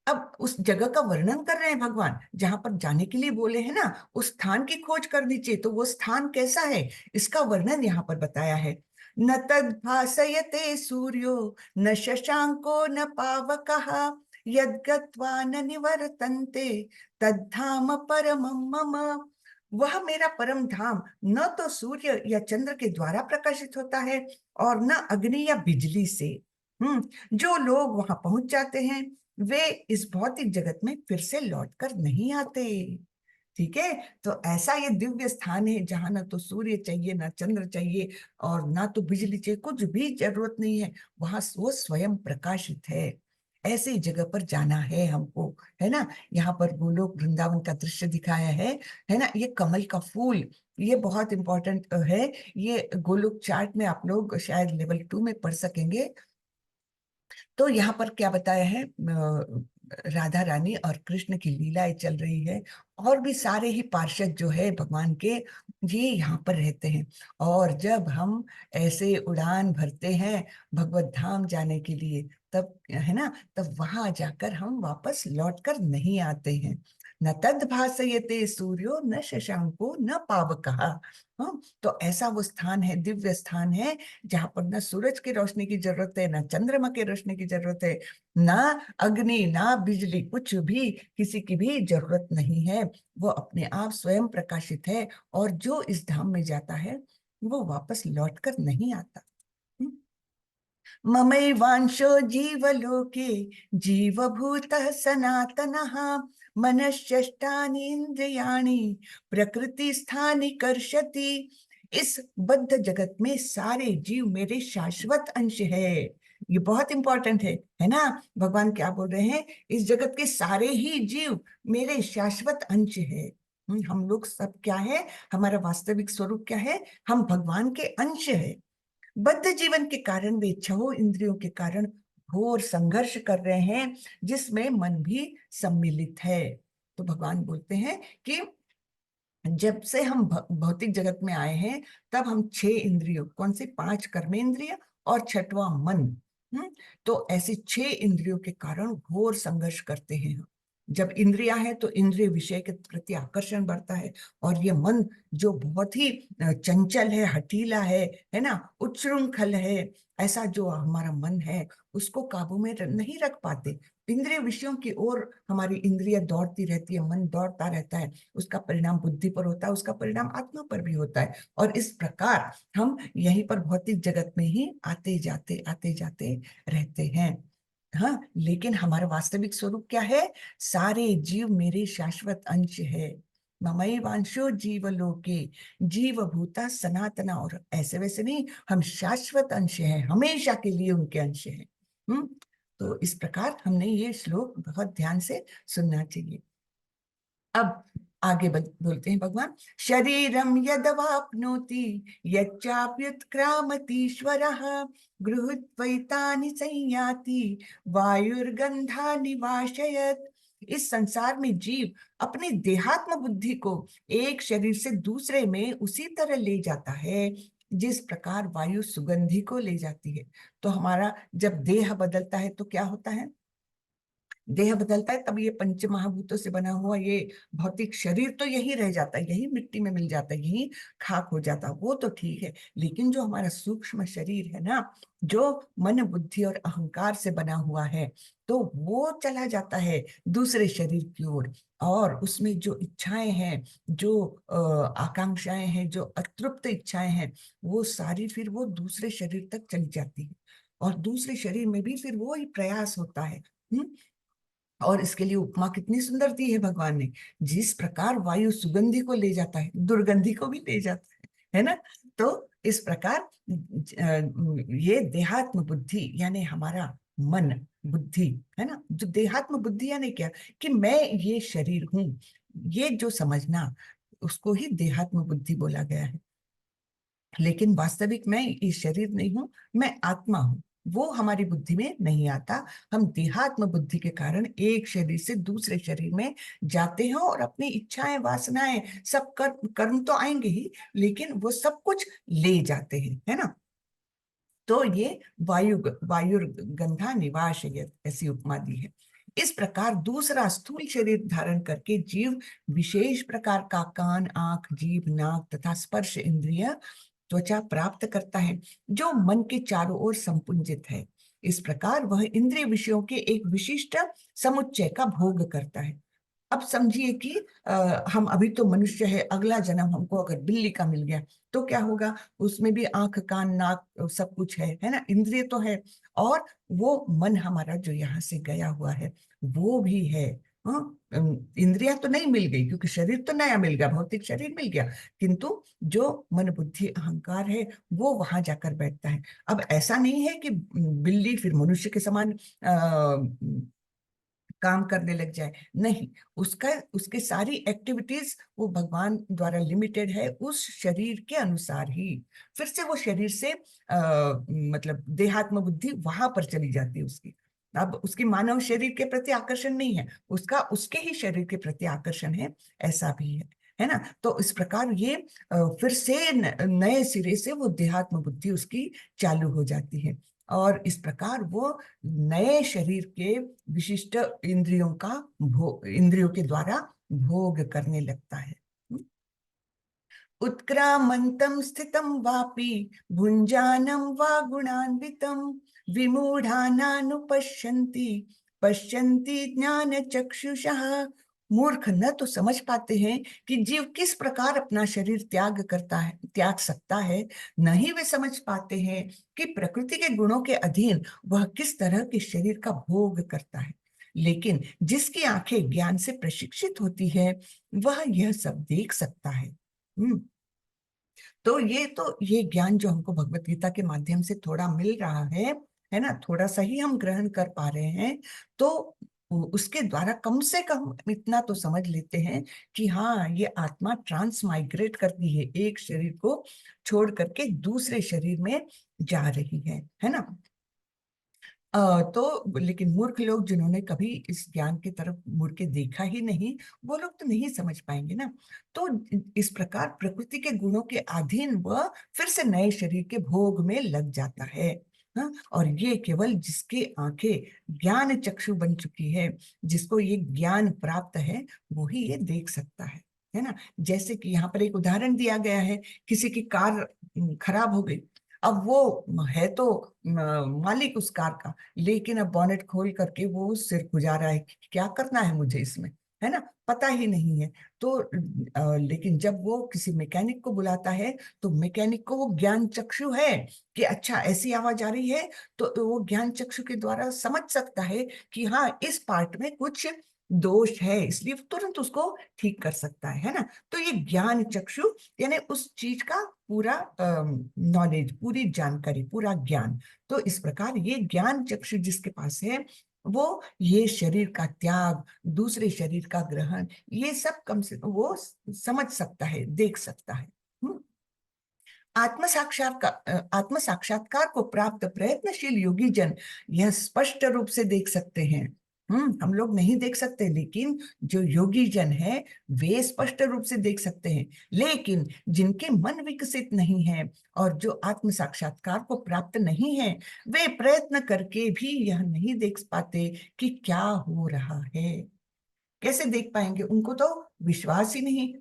अब उस जगह का वर्णन कर रहे हैं भगवान, जहां पर जाने के लिए बोले हैं ना, उस स्थान की खोज कर दीजिए। तो वो स्थान कैसा है, इसका वर्णन यहाँ पर बताया है। न तद भासयते सूर्यो न शशांको न पावकः यद् गत्वा न निवर्तन्ते तद्धाम परमं मम। वह मेरा परम धाम न तो सूर्य या चंद्र के द्वारा प्रकाशित होता है, और न अग्नि या बिजली से। जो लोग वहां पहुंच जाते हैं वे इस भौतिक जगत में फिर से लौट कर नहीं आते। ठीक है। तो ऐसा ये दिव्य स्थान है जहां ना तो सूर्य चाहिए, ना चंद्र चाहिए, और ना तो बिजली चाहिए, कुछ भी जरूरत नहीं है। वहां वो स्वयं प्रकाशित है। ऐसी जगह पर जाना है हमको, है ना। यहाँ पर गोलोक वृंदावन का दृश्य दिखाया है ना। ये कमल का फूल, ये बहुत इंपॉर्टेंट है। ये गोलोक चार्ट में आप लोग शायद लेवल 2 में पढ़ सकेंगे। तो यहाँ पर क्या बताया है, राधा रानी और कृष्ण की लीलाएं चल रही है, और भी सारे ही पार्षद जो है भगवान के, ये यहाँ पर रहते हैं। और जब हम ऐसे उड़ान भरते हैं भगवत धाम जाने के लिए, तब, है ना, तब वहां जाकर हम वापस लौट कर नहीं आते हैं। न तद भासयते सूर्यो न शशांको न पावकः। हाँ, तो ऐसा वो स्थान है, दिव्य स्थान है, जहां पर ना सूरज की रोशनी की जरूरत है, ना चंद्रमा की रोशनी की जरूरत है, ना अग्नि, ना बिजली, कुछ भी किसी की भी जरूरत नहीं है। वो अपने आप स्वयं प्रकाशित है, और जो इस धाम में जाता है वो वापस लौट कर नहीं आता। ममैवांशो जीवलोके जीवभूतः सनातनः मनश्चेष्टानीन्द्रियाणि प्रकृतिस्थानि कर्षति इस बद्ध जगत में सारे जीव मेरे शाश्वत अंश है। ये बहुत इंपॉर्टेंट है ना। भगवान क्या बोल रहे हैं, इस जगत के सारे ही जीव मेरे शाश्वत अंश है। हम लोग सब क्या है, हमारा वास्तविक स्वरूप क्या है, हम भगवान के अंश है। बद्ध जीवन के कारण वे छह इंद्रियों के कारण घोर संघर्ष कर रहे हैं, जिसमें मन भी सम्मिलित है। तो भगवान बोलते हैं कि जब से हम भौतिक जगत में आए हैं, तब हम छह इंद्रियों, कौन सी, पांच कर्मेंद्रिय और छठवां मन, तो ऐसे छह इंद्रियों के कारण घोर संघर्ष करते हैं हम। जब इंद्रिया है तो इंद्रिय विषय के प्रति आकर्षण बढ़ता है, और ये मन जो बहुत ही चंचल है, हठीला है ना, उच्छृंखल है, ऐसा जो हमारा मन है उसको काबू में नहीं रख पाते। इंद्रिय विषयों की ओर हमारी इंद्रिय दौड़ती रहती है, मन दौड़ता रहता है, उसका परिणाम बुद्धि पर होता है, उसका परिणाम आत्मा पर भी होता है। और इस प्रकार हम यहीं पर भौतिक जगत में ही आते जाते रहते हैं। हाँ, लेकिन हमारा वास्तविक स्वरूप क्या है, सारे जीव मेरे शाश्वत अंश है। ममैवांशो जीवलोके जीव भूता सनातना। और ऐसे वैसे नहीं, हम शाश्वत अंश हैं, हमेशा के लिए उनके अंश हैं। तो इस प्रकार हमने ये श्लोक बहुत ध्यान से सुनना चाहिए। अब आगे बोलते हैं भगवान, शरीरम यदवाप्नोति यच्चाप्युत्क्रामतीश्वरः गृहीत्वैतानि संयाति वायुर्गंधा निवाशयत्। इस संसार में जीव अपनी देहात्म बुद्धि को एक शरीर से दूसरे में उसी तरह ले जाता है जिस प्रकार वायु सुगंधि को ले जाती है। तो हमारा जब देह बदलता है तो क्या होता है, देह बदलता है, तब ये पंच महाभूतों से बना हुआ ये भौतिक शरीर तो यही रह जाता है, यही मिट्टी में मिल जाता है, यही खाक हो जाता है, वो तो ठीक है। लेकिन जो हमारा सूक्ष्म शरीर है ना, जो मन बुद्धि और अहंकार से बना हुआ है, तो वो चला जाता है दूसरे शरीर की ओर। और उसमें जो इच्छाएं हैं, जो आकांक्षाएं हैं, जो अतृप्त इच्छाएं हैं, वो सारी फिर वो दूसरे शरीर तक चली जाती है, और दूसरे शरीर में भी फिर वो ही प्रयास होता है। और इसके लिए उपमा कितनी सुंदर दी है भगवान ने। जिस प्रकार वायु सुगंधि को ले जाता है, दुर्गंधि को भी ले जाता है ना। तो इस प्रकार ये देहात्म बुद्धि यानी हमारा मन बुद्धि है ना, जो देहात्म बुद्धि यानी क्या, कि मैं ये शरीर हूं, ये जो समझना, उसको ही देहात्म बुद्धि बोला गया है। लेकिन वास्तविक मैं इस शरीर नहीं हूं, मैं आत्मा हूं, वो हमारी बुद्धि में नहीं आता। हम देहात्म बुद्धि के कारण एक शरीर से दूसरे शरीर में जाते हैं, और अपनी इच्छाएं, वासनाएं, सब कर्म तो आएंगे ही, लेकिन वो सब कुछ ले जाते हैं, है ना। तो ये वायुर्गंधा निवाशयत्, ऐसी उपमा दी है। इस प्रकार दूसरा स्थूल शरीर धारण करके जीव विशेष प्रकार का कान, आंख, जीभ, नाक तथा स्पर्श इंद्रिय, त्वचा प्राप्त करता है, जो मन के चारों ओर संपुंजित है। इस प्रकार वह इंद्रिय विषयों के एक विशिष्ट समुच्चय का भोग करता है। अब समझिए कि हम अभी तो मनुष्य है, अगला जन्म हमको अगर बिल्ली का मिल गया तो क्या होगा, उसमें भी आंख, कान, नाक सब कुछ है ना, इंद्रिय तो है, और वो मन हमारा जो यहाँ से गया हुआ है वो भी है। हाँ, इंद्रिया तो नहीं मिल गई क्योंकि शरीर तो नया मिल गया, भौतिक शरीर मिल गया, किंतु जो मन बुद्धि अहंकार है वो वहां जाकर बैठता है। अब ऐसा नहीं है कि बिल्ली फिर मनुष्य के समान काम करने लग जाए, नहीं, उसका उसके सारी एक्टिविटीज वो भगवान द्वारा लिमिटेड है उस शरीर के अनुसार ही। फिर से वो शरीर से मतलब देहात्म बुद्धि वहां पर चली जाती है उसकी। अब उसकी मानव शरीर के प्रति आकर्षण नहीं है, उसका उसके ही शरीर के प्रति आकर्षण है, ऐसा भी है ना। तो इस प्रकार ये फिर से नए सिरे से वो देहात्म बुद्धि उसकी चालू हो जाती है, और इस प्रकार वो नए शरीर के विशिष्ट इंद्रियों के द्वारा भोग करने लगता है। उत्क्रामन्तं स्थितं वापि भुञ्जानं वा गुणान्वितं विमूढ़ानानुपश्यन्ति पश्यन्ति ज्ञान चक्षुषः। मूर्ख न तो समझ पाते हैं कि जीव किस प्रकार अपना शरीर त्याग सकता है, न ही वे समझ पाते हैं कि प्रकृति के गुणों के अधीन वह किस तरह के शरीर का भोग करता है। लेकिन जिसकी आंखें ज्ञान से प्रशिक्षित होती है, वह यह सब देख सकता है। तो ये ज्ञान जो हमको भगवत गीता के माध्यम से थोड़ा मिल रहा है ना, थोड़ा सा ही हम ग्रहण कर पा रहे हैं, तो उसके द्वारा कम से कम इतना तो समझ लेते हैं कि हाँ, ये आत्मा ट्रांस माइग्रेट करती है, एक शरीर को छोड़ करके दूसरे शरीर में जा रही है ना। तो लेकिन मूर्ख लोग जिन्होंने कभी इस ज्ञान की तरफ मुड़ के देखा ही नहीं, वो लोग तो नहीं समझ पाएंगे ना। तो इस प्रकार प्रकृति के गुणों के अधीन वह फिर से नए शरीर के भोग में लग जाता है। हाँ, और ये केवल जिसकी आंखें ज्ञान चक्षु बन चुकी है, जिसको ये ज्ञान प्राप्त है, वो ही ये देख सकता है ना। जैसे कि यहाँ पर एक उदाहरण दिया गया है, किसी की कार खराब हो गई। अब वो है तो मालिक उस कार का, लेकिन अब बॉनेट खोल करके वो सिर खुजा रहा है कि क्या करना है मुझे इसमें, है ना, पता ही नहीं है। तो लेकिन जब वो किसी मैकेनिक को बुलाता है, तो मैकेनिक को वो ज्ञान चक्षु है कि अच्छा ऐसी आवाज आ रही है, तो वो ज्ञान चक्षु के द्वारा समझ सकता है कि हाँ, इस पार्ट में कुछ दोष है, इसलिए तुरंत उसको ठीक कर सकता है ना। तो ये ज्ञान चक्षु यानी उस चीज का पूरा नॉलेज, पूरी जानकारी, पूरा ज्ञान। तो इस प्रकार ये ज्ञान चक्षु जिसके पास है, वो ये शरीर का त्याग, दूसरे शरीर का ग्रहण, ये सब कम से वो समझ सकता है, देख सकता है। हम्म। आत्म साक्षात्कार को प्राप्त प्रयत्नशील योगी जन यह स्पष्ट रूप से देख सकते हैं। हम लोग नहीं देख सकते, लेकिन जो योगी जन है वे स्पष्ट रूप से देख सकते हैं। लेकिन जिनके मन विकसित नहीं है और जो आत्म साक्षात्कार को प्राप्त नहीं है, वे प्रयत्न करके भी यह नहीं देख पाते कि क्या हो रहा है। कैसे देख पाएंगे, उनको तो विश्वास ही नहीं।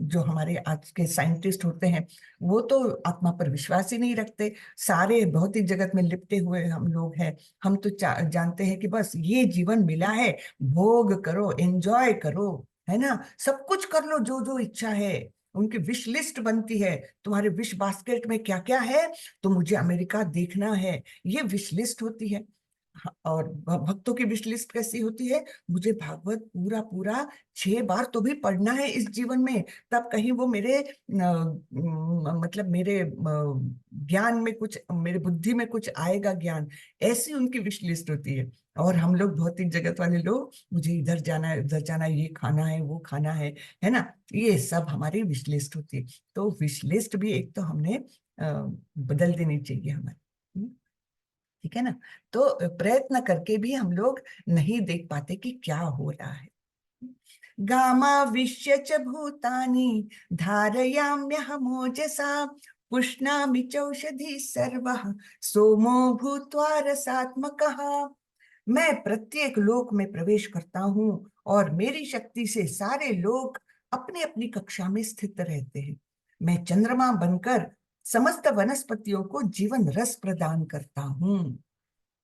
जो हमारे आज के साइंटिस्ट होते हैं, वो तो आत्मा पर विश्वास ही नहीं रखते। सारे भौतिक जगत में लिपटे हुए हम लोग हैं। हम तो जानते हैं कि बस ये जीवन मिला है, भोग करो, एंजॉय करो, है ना, सब कुछ कर लो जो जो इच्छा है। उनकी विश लिस्ट बनती है, तुम्हारे विश बास्केट में क्या क्या है, तो मुझे अमेरिका देखना है, ये विश लिस्ट होती है। और भक्तों की विश लिस्ट कैसी होती है, मुझे भागवत पूरा पूरा 6 बार तो भी पढ़ना है इस जीवन में, तब कहीं वो मेरे मतलब मेरे ज्ञान में कुछ, मेरे बुद्धि में कुछ आएगा ज्ञान। ऐसी उनकी विश लिस्ट होती है। और हम लोग भौतिक जगत वाले लोग, मुझे इधर जाना है, उधर जाना है, ये खाना है, वो खाना है ना, ये सब हमारी विश लिस्ट होती है। तो विश लिस्ट भी एक तो हमने बदल देनी चाहिए हमारी। ठीक है ना। तो प्रयत्न करके भी हम लोग नहीं देख पाते कि क्या हो रहा है। गामाविश्य च भूतानि धारयाम्यहमोजसा पुष्णामि चौषधि सर्वः सोमो भूत्वा रसात्मकः। मैं प्रत्येक लोक में प्रवेश करता हूँ, और मेरी शक्ति से सारे लोग अपनी अपनी कक्षा में स्थित रहते हैं। मैं चंद्रमा बनकर समस्त वनस्पतियों को जीवन रस प्रदान करता हूँ।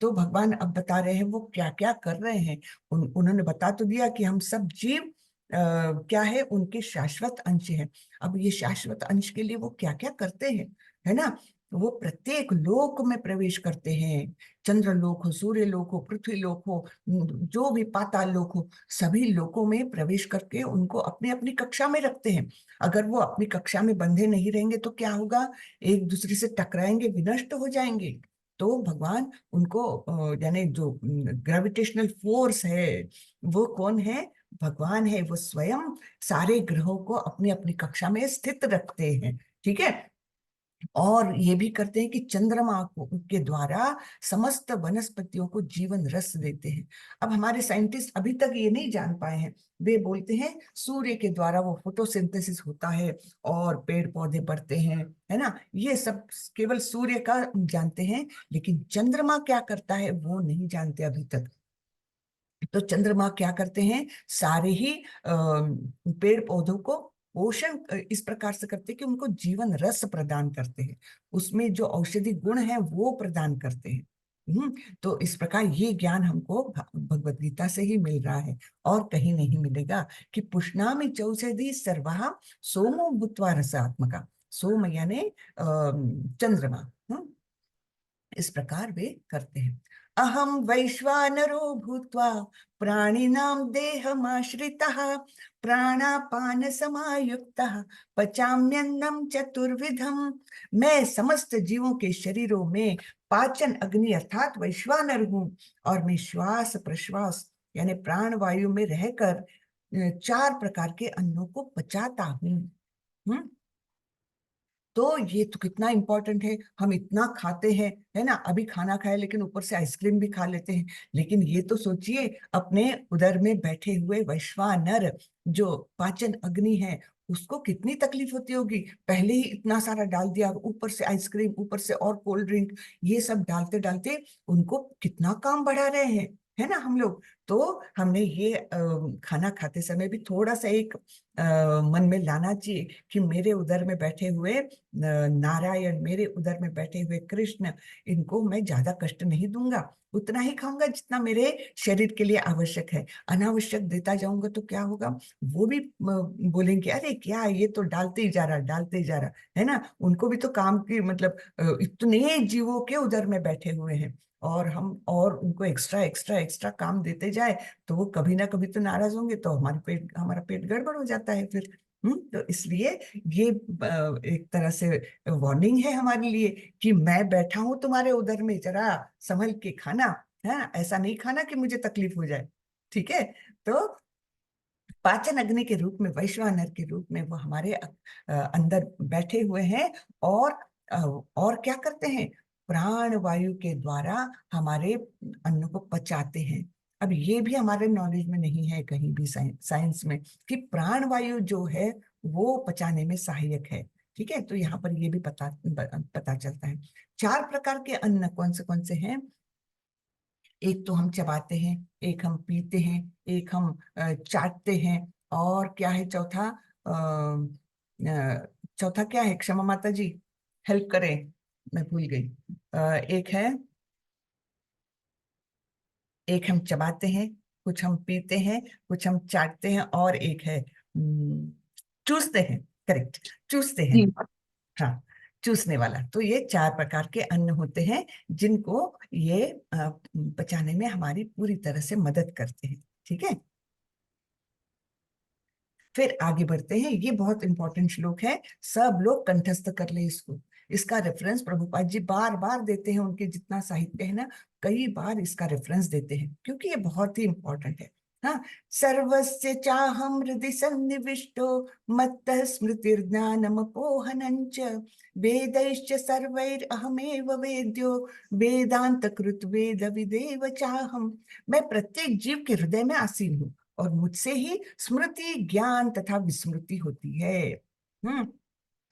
तो भगवान अब बता रहे हैं वो क्या क्या कर रहे हैं। उन्होंने बता तो दिया कि हम सब जीव क्या है, उनके शाश्वत अंश हैं। अब ये शाश्वत अंश के लिए वो क्या क्या करते हैं, है ना। वो प्रत्येक लोक में प्रवेश करते हैं। चंद्र लोक हो, सूर्य लोक हो, पृथ्वी लोक हो, जो भी पाताल लोक हो, सभी लोकों में प्रवेश करके उनको अपनी अपनी कक्षा में रखते हैं। अगर वो अपनी कक्षा में बंधे नहीं रहेंगे तो क्या होगा, एक दूसरे से टकराएंगे, विनष्ट हो जाएंगे। तो भगवान उनको यानी जो ग्रेविटेशनल फोर्स है, वो कौन है, भगवान है। वो स्वयं सारे ग्रहों को अपनी अपनी कक्षा में स्थित रखते हैं। ठीक है। और ये भी करते हैं कि चंद्रमा को के द्वारा समस्त वनस्पतियों को जीवन रस देते हैं। अब हमारे साइंटिस्ट अभी तक ये नहीं जान पाए हैं। वे बोलते हैं सूर्य के द्वारा वो फोटोसिंथेसिस होता है और पेड़ पौधे बढ़ते हैं, है ना, ये सब केवल सूर्य का जानते हैं। लेकिन चंद्रमा क्या करता है वो नहीं जानते अभी तक। तो चंद्रमा क्या करते हैं, सारे ही पेड़ पौधों को पोषण इस प्रकार से करते हैं कि उनको जीवन रस प्रदान करते हैं, उसमें जो औषधि गुण है वो प्रदान करते हैं। तो इस प्रकार ये ज्ञान हमको भगवत गीता से ही मिल रहा है, और कहीं नहीं मिलेगा। कि पुष्णामि चौषधि सर्वः सोमो भूत्वा रसात्मका। सोम यानी चंद्रमा। इस प्रकार वे करते हैं। अहम वैश्वानरो भूत्वा प्राणिनां देहमाश्रितः प्राणापान समायुक्तः पचाम्यन्नं चतुर्विधम। मैं समस्त जीवों के शरीरों में पाचन अग्नि अर्थात वैश्वानर हूँ, और मैं श्वास प्रश्वास यानी प्राण वायु में रहकर 4 प्रकार के अन्नों को पचाता हूँ। तो ये तो कितना इंपॉर्टेंट है, हम इतना खाते हैं, है ना, अभी खाना खाए लेकिन ऊपर से आइसक्रीम भी खा लेते हैं। लेकिन ये तो सोचिए, अपने उदर में बैठे हुए वैश्वानर जो पाचन अग्नि है, उसको कितनी तकलीफ होती होगी। पहले ही इतना सारा डाल दिया, ऊपर से आइसक्रीम, ऊपर से और कोल्ड ड्रिंक, ये सब डालते डालते उनको कितना काम बढ़ा रहे हैं, है ना हम लोग। तो हमने ये खाना खाते समय भी थोड़ा सा एक मन में लाना चाहिए कि मेरे उदर में बैठे हुए नारायण, मेरे उदर में बैठे हुए कृष्ण, इनको मैं ज्यादा कष्ट नहीं दूंगा, उतना ही खाऊंगा जितना मेरे शरीर के लिए आवश्यक है। अनावश्यक देता जाऊंगा तो क्या होगा, वो भी बोलेंगे अरे क्या ये तो डालते ही जा रहा, डालते ही जा रहा, है ना। उनको भी तो काम की मतलब इतने जीवों के उदर में बैठे हुए हैं, और हम और उनको एक्स्ट्रा एक्स्ट्रा एक्स्ट्रा काम देते जाए तो वो कभी ना कभी तो नाराज होंगे, तो हमारा पेट गड़बड़ हो जाता है फिर। तो इसलिए ये एक तरह से वार्निंग है हमारे लिए कि मैं बैठा हूं तुम्हारे उधर में, जरा संभल के खाना, है ना? ऐसा नहीं खाना कि मुझे तकलीफ हो जाए, ठीक है। तो पाचन अग्नि के रूप में, वैश्वानर के रूप में वो हमारे अंदर बैठे हुए हैं, और अ, और क्या करते हैं, प्राण वायु के द्वारा हमारे अन्न को पचाते हैं। अब ये भी हमारे नॉलेज में नहीं है कहीं भी, साइंस में, कि प्राण वायु जो है वो पचाने में सहायक है। ठीक है, तो यहाँ पर ये भी पता चलता है। 4 प्रकार के अन्न कौन से हैं? एक तो हम चबाते हैं, एक हम पीते हैं, एक हम चाटते हैं, और क्या है चौथा? चौथा क्या है, क्षमा माता जी, हेल्प करें, मैं भूल गई। एक हम चबाते हैं, कुछ हम पीते हैं, कुछ हम चाटते हैं, और एक है चूसते हैं। करेक्ट, चूसते हैं। जी। हाँ, चूसने वाला। तो ये 4 प्रकार के अन्न होते हैं जिनको ये पचाने में हमारी पूरी तरह से मदद करते हैं। ठीक है, फिर आगे बढ़ते हैं। ये बहुत इंपॉर्टेंट श्लोक है, सब लोग कंठस्थ कर ले इसको। इसका रेफरेंस प्रभुपाद जी बार बार देते हैं, उनके जितना साहित्य है ना, कई बार इसका रेफरेंस देते हैं, क्योंकि ये बहुत ही इंपॉर्टेंट है। हाँ, सर्वस्य चाहम हृदि सन्निविष्टो मत्तः स्मृतिर्ज्ञानमपोहनञ्च वेदैश्च सर्वैरहमेव वेद्यो वेदांत कृत वेद विदेव चाहम। मैं प्रत्येक जीव के हृदय में आसीन हूँ, और मुझसे ही स्मृति ज्ञान तथा विस्मृति होती है।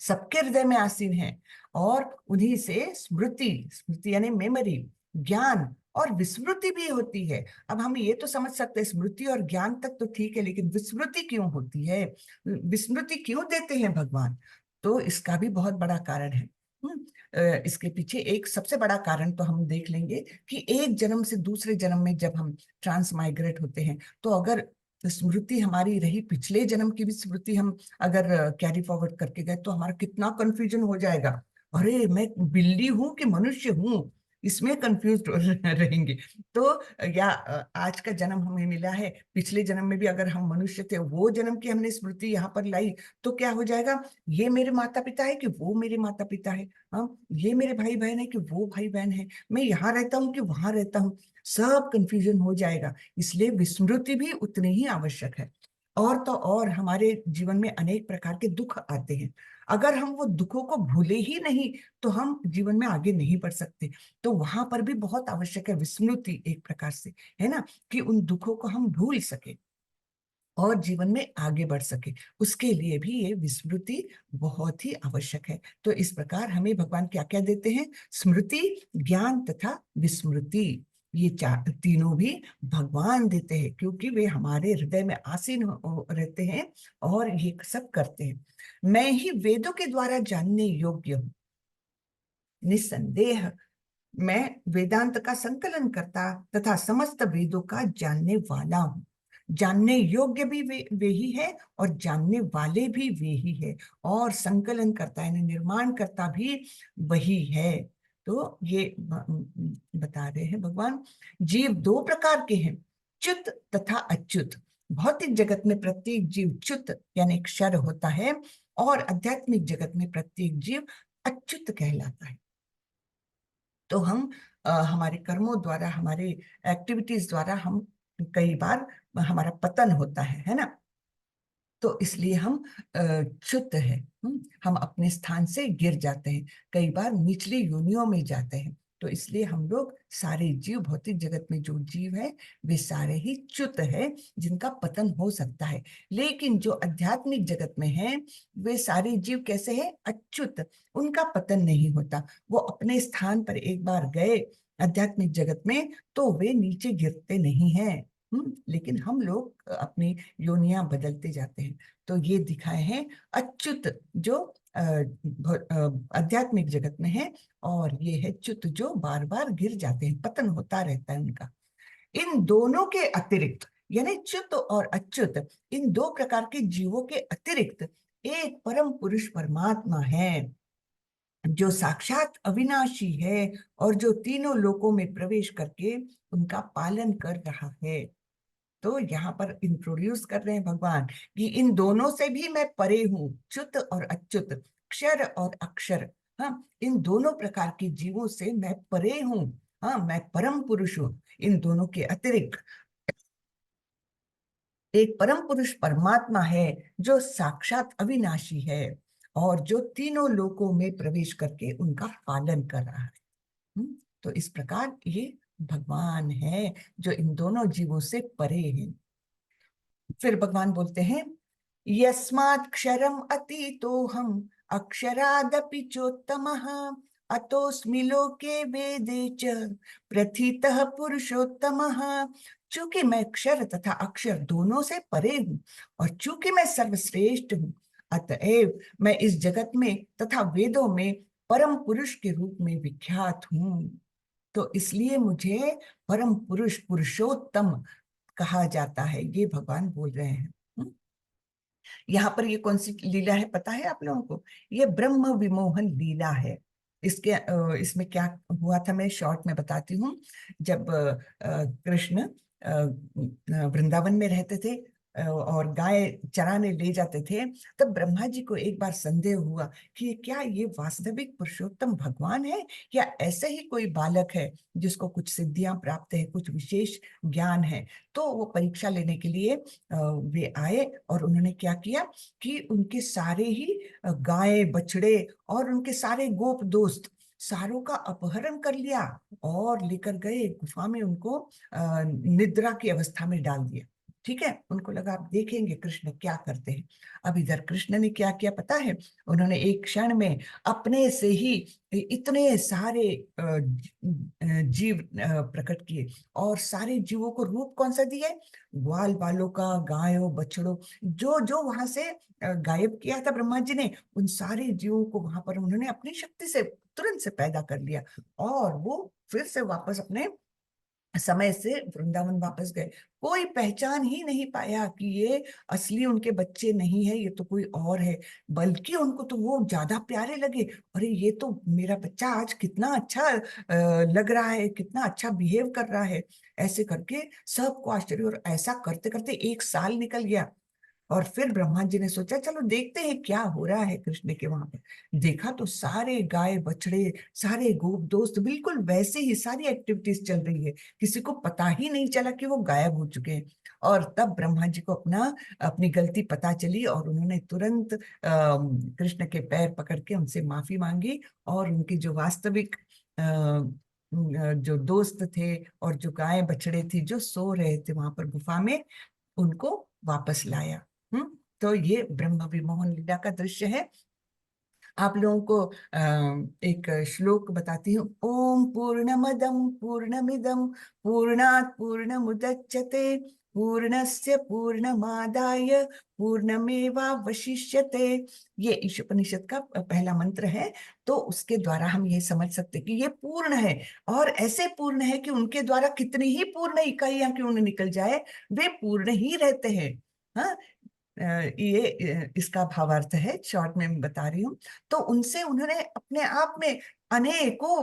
सबके हृदय में आसीन है, और उन्हीं से स्मृति, स्मृति यानी मेमोरी, ज्ञान और विस्मृति भी होती है। अब हम ये तो समझ सकते हैं स्मृति और ज्ञान तक तो ठीक है, लेकिन विस्मृति क्यों होती है, विस्मृति क्यों देते हैं भगवान? तो इसका भी बहुत बड़ा कारण है। इसके पीछे एक सबसे बड़ा कारण तो हम देख लेंगे कि एक जन्म से दूसरे जन्म में जब हम ट्रांसमाइग्रेट होते हैं, तो अगर स्मृति हमारी रही पिछले जन्म की भी स्मृति हम अगर कैरी फॉरवर्ड करके गए, तो हमारा कितना कंफ्यूजन हो जाएगा। अरे मैं बिल्ली हूं कि मनुष्य हूं, इसमें कंफ्यूज रहेंगे। तो या आज का जन्म हमें मिला है, पिछले जन्म में भी अगर हम मनुष्य थे, वो जन्म की हमने स्मृति यहाँ पर लाई, तो क्या हो जाएगा, ये मेरे माता पिता है कि वो मेरे माता पिता है, हाँ, ये मेरे भाई बहन है कि वो भाई बहन है, मैं यहाँ रहता हूँ कि वहां रहता हूँ, सब कंफ्यूजन हो जाएगा। इसलिए विस्मृति भी उतनी ही आवश्यक है। और तो और हमारे जीवन में अनेक प्रकार के दुख आते हैं, अगर हम वो दुखों को भूले ही नहीं, तो हम जीवन में आगे नहीं बढ़ सकते। तो वहां पर भी बहुत आवश्यक है विस्मृति, एक प्रकार से, है ना, कि उन दुखों को हम भूल सके और जीवन में आगे बढ़ सके, उसके लिए भी ये विस्मृति बहुत ही आवश्यक है। तो इस प्रकार हमें भगवान क्या क्या देते हैं, स्मृति, ज्ञान तथा विस्मृति, ये चार तीनों भी भगवान देते हैं, क्योंकि वे हमारे हृदय में आसीन रहते हैं और ये सब करते हैं। मैं ही वेदों के द्वारा जानने योग्य हूँ, निस्संदेह मैं वेदांत का संकलन करता तथा समस्त वेदों का जानने वाला हूँ। जानने योग्य भी वे ही है, और जानने वाले भी वे ही है, और संकलन करता यानी निर्माण करता भी वही है। तो ये बता रहे हैं भगवान, जीव दो प्रकार के हैं, च्युत तथा अच्युत। भौतिक जगत में प्रत्येक जीव च्युत यानी क्षर होता है, और आध्यात्मिक जगत में प्रत्येक जीव अच्युत कहलाता है। तो हम हमारे कर्मों द्वारा, हमारे एक्टिविटीज द्वारा हम कई बार हमारा पतन होता है ना। तो इसलिए हम च्युत है, हम अपने स्थान से गिर जाते हैं, कई बार निचली योनियों में जाते हैं। तो इसलिए हम लोग सारे जीव, भौतिक जगत में जो जीव है वे सारे ही च्युत है, जिनका पतन हो सकता है। लेकिन जो आध्यात्मिक जगत में है वे सारे जीव कैसे हैं? अच्युत, उनका पतन नहीं होता। वो अपने स्थान पर एक बार गए आध्यात्मिक जगत में तो वे नीचे गिरते नहीं हैं। लेकिन हम लोग अपनी योनियां बदलते जाते हैं। तो ये दिखाए हैं अच्युत जो आध्यात्मिक जगत में है, और ये है च्युत जो बार बार गिर जाते हैं, पतन होता रहता है उनका। इन दोनों के अतिरिक्त, यानी च्युत और अच्युत, इन दो प्रकार के जीवों के अतिरिक्त एक परम पुरुष परमात्मा है, जो साक्षात अविनाशी है और जो तीनों लोकों में प्रवेश करके उनका पालन कर रहा है। तो यहाँ पर इंट्रोड्यूस कर रहे हैं भगवान कि इन दोनों से भी मैं परे हूँ, च्युत और अच्युत, क्षर और अक्षर। हाँ, इन दोनों प्रकार के जीवों से मैं परे हूँ। हाँ, मैं परम पुरुष हूँ। इन दोनों के अतिरिक्त एक परम पुरुष परमात्मा है जो साक्षात अविनाशी है और जो तीनों लोकों में प्रवेश करके उनका पालन कर रहा है। तो इस प्रकार ये भगवान है जो इन दोनों जीवों से परे हैं। फिर भगवान बोलते हैं, यस्मात् क्षरम अतीतो हम अक्षरादपि चोत्तमः अतोस्मि लोके वेदे च प्रथितः पुरुषोत्तमः। चूंकि मैं क्षर तथा अक्षर दोनों से परे हूँ और चूंकि मैं सर्वश्रेष्ठ हूँ, अतएव मैं इस जगत में तथा वेदों में परम पुरुष के रूप में विख्यात हूँ। तो इसलिए मुझे परम पुरुष, पुरुषोत्तम कहा जाता है, ये भगवान बोल रहे हैं। यहाँ पर ये कौन सी लीला है पता है आप लोगों को? ये ब्रह्म विमोहन लीला है। इसमें क्या हुआ था मैं शॉर्ट में बताती हूँ। जब कृष्ण वृंदावन में रहते थे और गाय चराने ले जाते थे, तब ब्रह्मा जी को एक बार संदेह हुआ कि क्या ये वास्तविक पुरुषोत्तम भगवान है या ऐसे ही कोई बालक है जिसको कुछ सिद्धियां प्राप्त है, कुछ विशेष ज्ञान है। तो वो परीक्षा लेने के लिए वे आए और उन्होंने क्या किया कि उनके सारे ही गाय बछड़े और उनके सारे गोप दोस्त सारों का अपहरण कर लिया और लेकर गए गुफा में, उनको निद्रा की अवस्था में डाल दिया। ठीक है, उनको लगा आप देखेंगे कृष्ण क्या करते हैं। अब इधर कृष्ण ने क्या किया पता है? उन्होंने एक क्षण में अपने से ही इतने सारे जीव प्रकट किए, और सारे जीवों को रूप कौन सा दिया? ग्वाल बालों का, गायों बछड़ों, जो जो वहां से गायब किया था ब्रह्मा जी ने, उन सारे जीवों को वहां पर उन्होंने अपनी शक्ति से तुरंत से पैदा कर लिया, और वो फिर से वापस अपने समय से वृंदावन वापस गए। कोई पहचान ही नहीं पाया कि ये असली उनके बच्चे नहीं है, ये तो कोई और है। बल्कि उनको तो वो ज्यादा प्यारे लगे, अरे ये तो मेरा बच्चा आज कितना अच्छा लग रहा है, कितना अच्छा बिहेव कर रहा है। ऐसे करके सबको आश्चर्य, और ऐसा करते करते एक साल निकल गया। और फिर ब्रह्मा जी ने सोचा चलो देखते हैं क्या हो रहा है कृष्ण के वहां पर। देखा तो सारे गाय बछड़े, सारे गोप दोस्त बिल्कुल वैसे ही सारी एक्टिविटीज चल रही है, किसी को पता ही नहीं चला कि वो गायब हो चुके हैं। और तब ब्रह्मा जी को अपनी गलती पता चली और उन्होंने तुरंत कृष्ण के पैर पकड़ के उनसे माफी मांगी, और उनके जो वास्तविक जो दोस्त थे और जो गाय बछड़े थी जो सो रहे थे वहां पर गुफा में, उनको वापस लाया। तो ये ब्रह्म विमोहन लीला का दृश्य है। आप लोगों को एक श्लोक बताती हूँ। ओम पूर्णमदम पूर्णमिदम पूर्णात् पूर्णमुदच्यते पूर्णस्य पूर्णमादाय पूर्णमेवावशिष्यते। ये ईशोपनिषद का पहला मंत्र है। तो उसके द्वारा हम ये समझ सकते कि ये पूर्ण है, और ऐसे पूर्ण है कि उनके द्वारा कितनी ही पूर्ण इकाइयां क्यों न निकल जाए, वे पूर्ण ही रहते हैं। हाँ, ये इसका भावार्थ है, शॉर्ट में मैं बता रही हूँ। तो उनसे उन्होंने अपने आप में अनेकों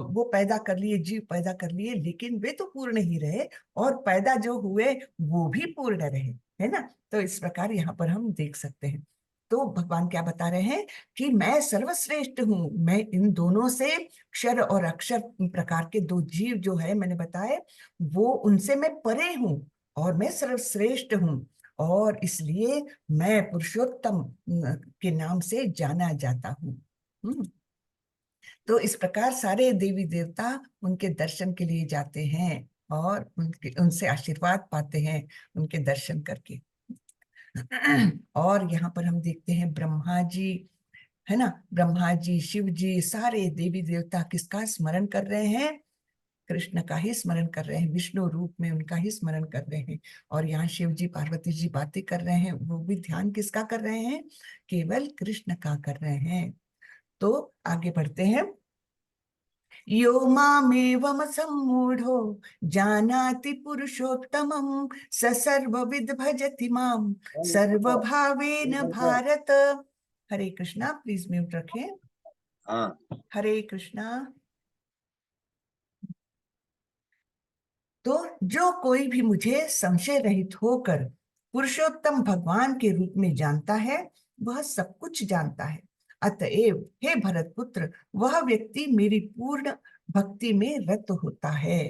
वो पैदा कर लिए, जीव पैदा कर लिए, लेकिन वे तो पूर्ण ही रहे, और पैदा जो हुए वो भी पूर्ण रहे, है ना। तो इस प्रकार यहाँ पर हम देख सकते हैं। तो भगवान क्या बता रहे हैं कि मैं सर्वश्रेष्ठ हूँ, मैं इन दोनों से, क्षर और अक्षर प्रकार के दो जीव जो है मैंने बताए, वो उनसे मैं परे हूँ, और मैं सर्वश्रेष्ठ हूँ, और इसलिए मैं पुरुषोत्तम के नाम से जाना जाता हूँ। तो इस प्रकार सारे देवी देवता उनके दर्शन के लिए जाते हैं, और उनके उनसे आशीर्वाद पाते हैं उनके दर्शन करके। और यहाँ पर हम देखते हैं ब्रह्मा जी, है ना, ब्रह्मा जी, शिव जी, सारे देवी देवता किसका स्मरण कर रहे हैं? कृष्ण का ही स्मरण कर रहे हैं, विष्णु रूप में उनका ही स्मरण कर रहे हैं। और यहाँ शिव जी पार्वती जी बातें कर रहे हैं, वो भी ध्यान किसका कर रहे हैं? केवल कृष्ण का कर रहे हैं। तो आगे बढ़ते हैं। यो मामेवम सम्मूढ़ो जानाति पुरुषोत्तमं स सर्वविद भजति माम सर्वभावेन भारत। हरे कृष्णा, प्लीज म्यूट रखें। हाँ। हरे कृष्णा। तो जो कोई भी मुझे संशय रहित होकर पुरुषोत्तम भगवान के रूप में जानता है, वह सब कुछ जानता है। अतएव हे भरत पुत्र, वह व्यक्ति मेरी पूर्ण भक्ति में रत होता है।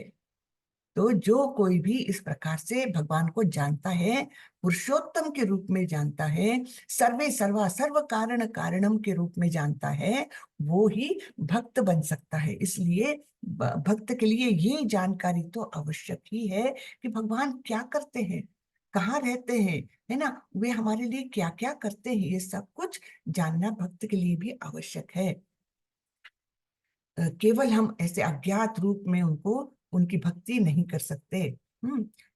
तो जो कोई भी इस प्रकार से भगवान को जानता है, पुरुषोत्तम के रूप में जानता है, सर्वे सर्वा सर्व कारण कारणम के रूप में जानता है, वो ही भक्त बन सकता है। इसलिए भक्त के लिए ये जानकारी तो आवश्यक ही है कि भगवान क्या करते हैं, कहाँ रहते हैं, है ना, वे हमारे लिए क्या क्या करते हैं, ये सब कुछ जानना भक्त के लिए भी आवश्यक है। केवल हम ऐसे अज्ञात रूप में उनको, उनकी भक्ति नहीं कर सकते।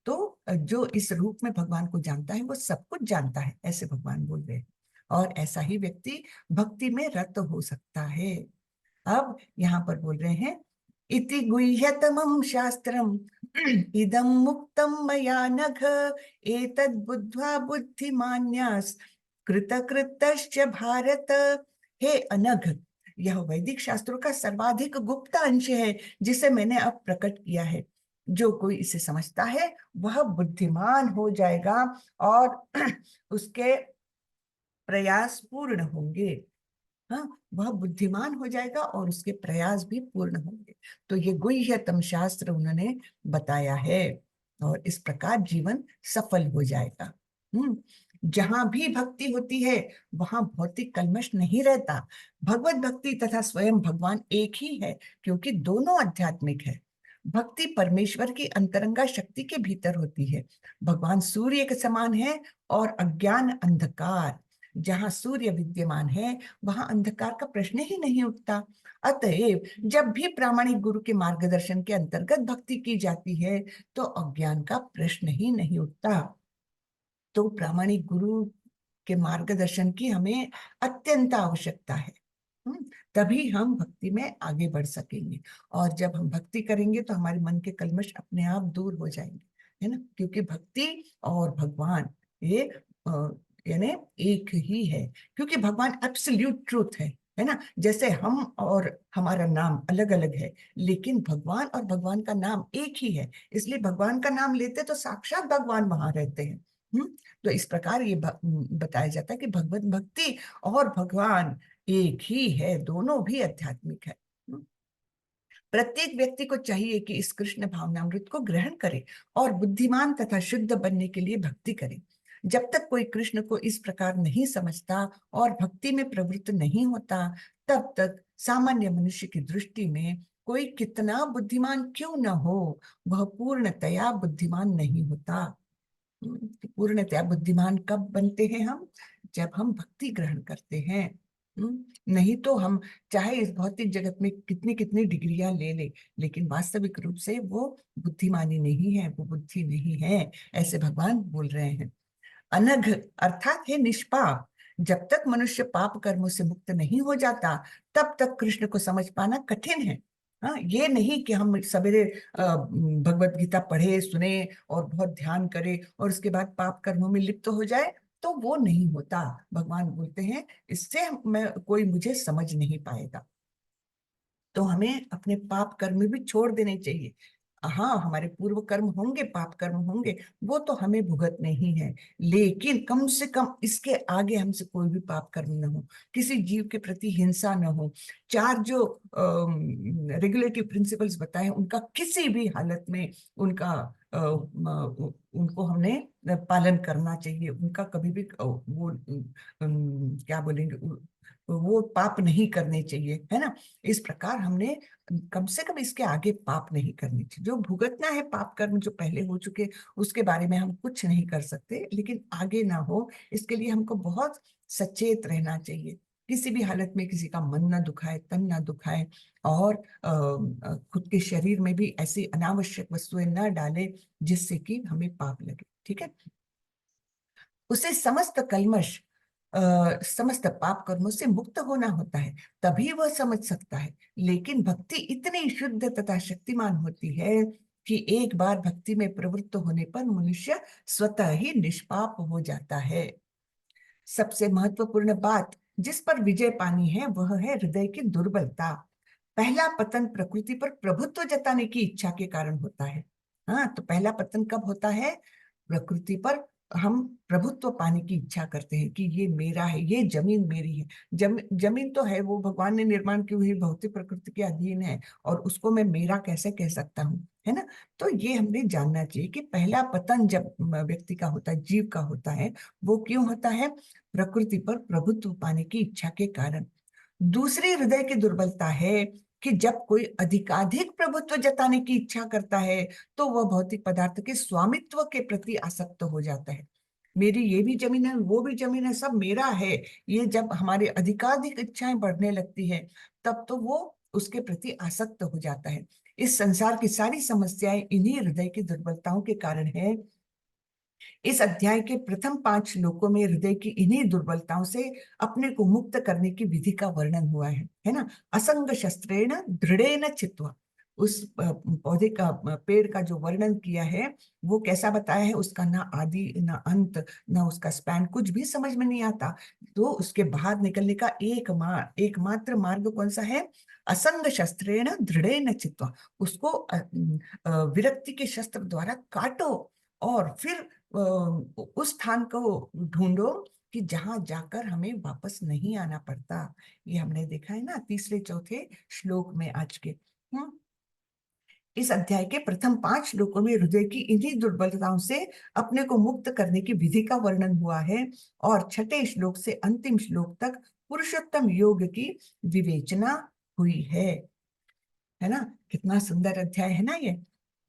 तो जो इस रूप में भगवान को जानता है वो सब कुछ जानता है, ऐसे भगवान बोल रहे हैं। और ऐसा ही व्यक्ति भक्ति में रत हो सकता है। अब यहाँ पर बोल रहे हैं, इति गुह्यतमं शास्त्रम इदं मुक्तं मया नघ एतद् बुद्ध्वा बुद्धिमान्यास् कृतकृतश्च भारत। हे अनघ, यह वैदिक शास्त्रों का सर्वाधिक गुप्त अंश है जिसे मैंने अब प्रकट किया है। जो कोई इसे समझता है वह बुद्धिमान हो जाएगा, और उसके प्रयास पूर्ण होंगे। हाँ, वह बुद्धिमान हो जाएगा और उसके प्रयास भी पूर्ण होंगे। तो ये गुह्यतम शास्त्र उन्होंने बताया है, और इस प्रकार जीवन सफल हो जाएगा। जहां भी भक्ति होती है वहां भौतिक कल्मश नहीं रहता। भगवत भक्ति तथा स्वयं भगवान एक ही है, क्योंकि दोनों आध्यात्मिक है। भक्ति परमेश्वर की अंतरंगा शक्ति के भीतर होती है। भगवान सूर्य के समान है, और अज्ञान अंधकार, जहां सूर्य विद्यमान है वहां अंधकार का प्रश्न ही नहीं उठता। अतएव जब भी प्रामाणिक गुरु के मार्गदर्शन के अंतर्गत भक्ति की जाती है तो अज्ञान का प्रश्न ही नहीं उठता। तो प्रामाणिक गुरु के मार्गदर्शन की हमें अत्यंत आवश्यकता है। तभी हम भक्ति में आगे बढ़ सकेंगे। और जब हम भक्ति करेंगे तो हमारे मन के कल्मश अपने आप दूर हो जाएंगे, है ना, क्योंकि भक्ति और भगवान ये यानी एक ही है। क्योंकि भगवान एब्सोल्यूट ट्रूथ है ना। जैसे हम और हमारा नाम अलग अलग है, लेकिन भगवान और भगवान का नाम एक ही है, इसलिए भगवान का नाम लेते तो साक्षात भगवान वहां रहते हैं। तो इस प्रकार ये बताया जाता है कि भगवत भक्ति और भगवान एक ही है, दोनों भी आध्यात्मिक है। प्रत्येक व्यक्ति को चाहिए कि इस कृष्ण भावनामृत को ग्रहण करे और बुद्धिमान तथा शुद्ध बनने के लिए भक्ति करे। जब तक कोई कृष्ण को इस प्रकार नहीं समझता और भक्ति में प्रवृत्त नहीं होता, तब तक सामान्य मनुष्य की दृष्टि में कोई कितना बुद्धिमान क्यों न हो, वह पूर्णतया बुद्धिमान नहीं होता। पूर्णतया बुद्धिमान कब बनते हैं हम? जब हम भक्ति ग्रहण करते हैं। नहीं तो हम चाहे इस भौतिक जगत में कितनी कितनी डिग्रियां ले ले, लेकिन वास्तविक रूप से वो बुद्धिमानी नहीं है, वो बुद्धि नहीं है, ऐसे भगवान बोल रहे हैं। अनघ अर्थात है निष्पाप। जब तक मनुष्य पाप कर्मों से मुक्त नहीं हो जाता, तब तक कृष्ण को समझ पाना कठिन है। हाँ, ये नहीं कि हम सवेरे भगवत गीता पढ़े सुने और बहुत ध्यान करें और उसके बाद पाप कर्मों में लिप्त हो जाए तो वो नहीं होता। भगवान बोलते हैं इससे मैं कोई मुझे समझ नहीं पाएगा। तो हमें अपने पाप कर्म भी छोड़ देने चाहिए। हाँ, हमारे पूर्व कर्म होंगे, पाप कर्म होंगे, वो तो हमें भुगतने ही है, लेकिन कम से कम इसके आगे हमसे कोई भी पाप कर्म न हो, किसी जीव के प्रति हिंसा न हो। चार जो रेगुलेटिव प्रिंसिपल्स बताए उनका किसी भी हालत में उनका उनको हमने पालन करना चाहिए। उनका कभी भी वो क्या बोलेंगे, वो पाप नहीं करने चाहिए, है ना। इस प्रकार हमने कम से कम इसके आगे पाप नहीं करनी चाहिए। जो भुगतना है पाप कर्म जो पहले हो चुके, उसके बारे में हम कुछ नहीं कर सकते, लेकिन आगे ना हो इसके लिए हमको बहुत सचेत रहना चाहिए। किसी भी हालत में किसी का मन ना दुखाए, तन ना दुखाए, और खुद के शरीर में भी ऐसी अनावश्यक वस्तुएं न डाले जिससे कि हमें पाप लगे। ठीक है। उसे समस्त कल्मश, समस्त पाप कर्मों से मुक्त होना होता है, तभी वह समझ सकता है। लेकिन भक्ति इतनी शुद्ध तथा शक्तिमान होती है कि एक बार भक्ति में प्रवृत्त होने पर मनुष्य स्वतः ही निष्पाप हो जाता है। सबसे महत्वपूर्ण बात जिस पर विजय पानी है वह है हृदय की दुर्बलता। पहला पतन प्रकृति पर प्रभुत्व जताने की इच्छा के कारण होता है। हाँ, तो पहला पतन कब होता है? प्रकृति पर हम प्रभुत्व पाने की इच्छा करते हैं कि ये मेरा है, ये जमीन मेरी है। जमीन तो है, वो भगवान ने निर्माण की हुई भौतिक प्रकृति के अधीन है, और उसको मैं मेरा कैसे कह सकता हूँ, है ना। तो ये हमने जानना चाहिए कि पहला पतन जब व्यक्ति का होता है, जीव का होता है, वो क्यों होता है? प्रकृति पर प्रभुत्व पाने की इच्छा के कारण। दूसरी हृदय की दुर्बलता है कि जब कोई अधिकाधिक प्रभुत्व जताने की इच्छा करता है तो वह भौतिक पदार्थ के स्वामित्व के प्रति आसक्त हो जाता है। मेरी ये भी जमीन है, वो भी जमीन है, सब मेरा है। ये जब हमारे अधिकाधिक इच्छाएं बढ़ने लगती है तब तो वो उसके प्रति आसक्त हो जाता है। इस संसार की सारी समस्याएं इन्हीं हृदय की दुर्बलताओं के कारण है। इस अध्याय के प्रथम 5 श्लोकों में हृदय की इन्हीं दुर्बलताओं से अपने को मुक्त करने की विधि का वर्णन हुआ है ना। असंग शस्त्रेण दृढ़ेन चित्वा, उस पौधे का, पेड़ का जो वर्णन किया है वो कैसा बताया है, उसका ना आदि ना अंत ना उसका स्पैन, कुछ भी समझ में नहीं आता। तो उसके बाहर निकलने का एकमात्र मार्ग कौन सा है? असंग शस्त्रेण दृढ़ेन चित्वा, उसको विरक्ति के शस्त्र द्वारा काटो, और फिर उस स्थान को ढूंढो कि जहां जाकर हमें वापस नहीं आना पड़ता। ये हमने देखा है ना तीसरे चौथे श्लोक में आज के। इस अध्याय के प्रथम 5 श्लोकों में हृदय की इन्हीं दुर्बलताओं से अपने को मुक्त करने की विधि का वर्णन हुआ है, और छठे श्लोक से अंतिम श्लोक तक पुरुषोत्तम योग की विवेचना हुई है ना। कितना सुंदर अध्याय है ना ये,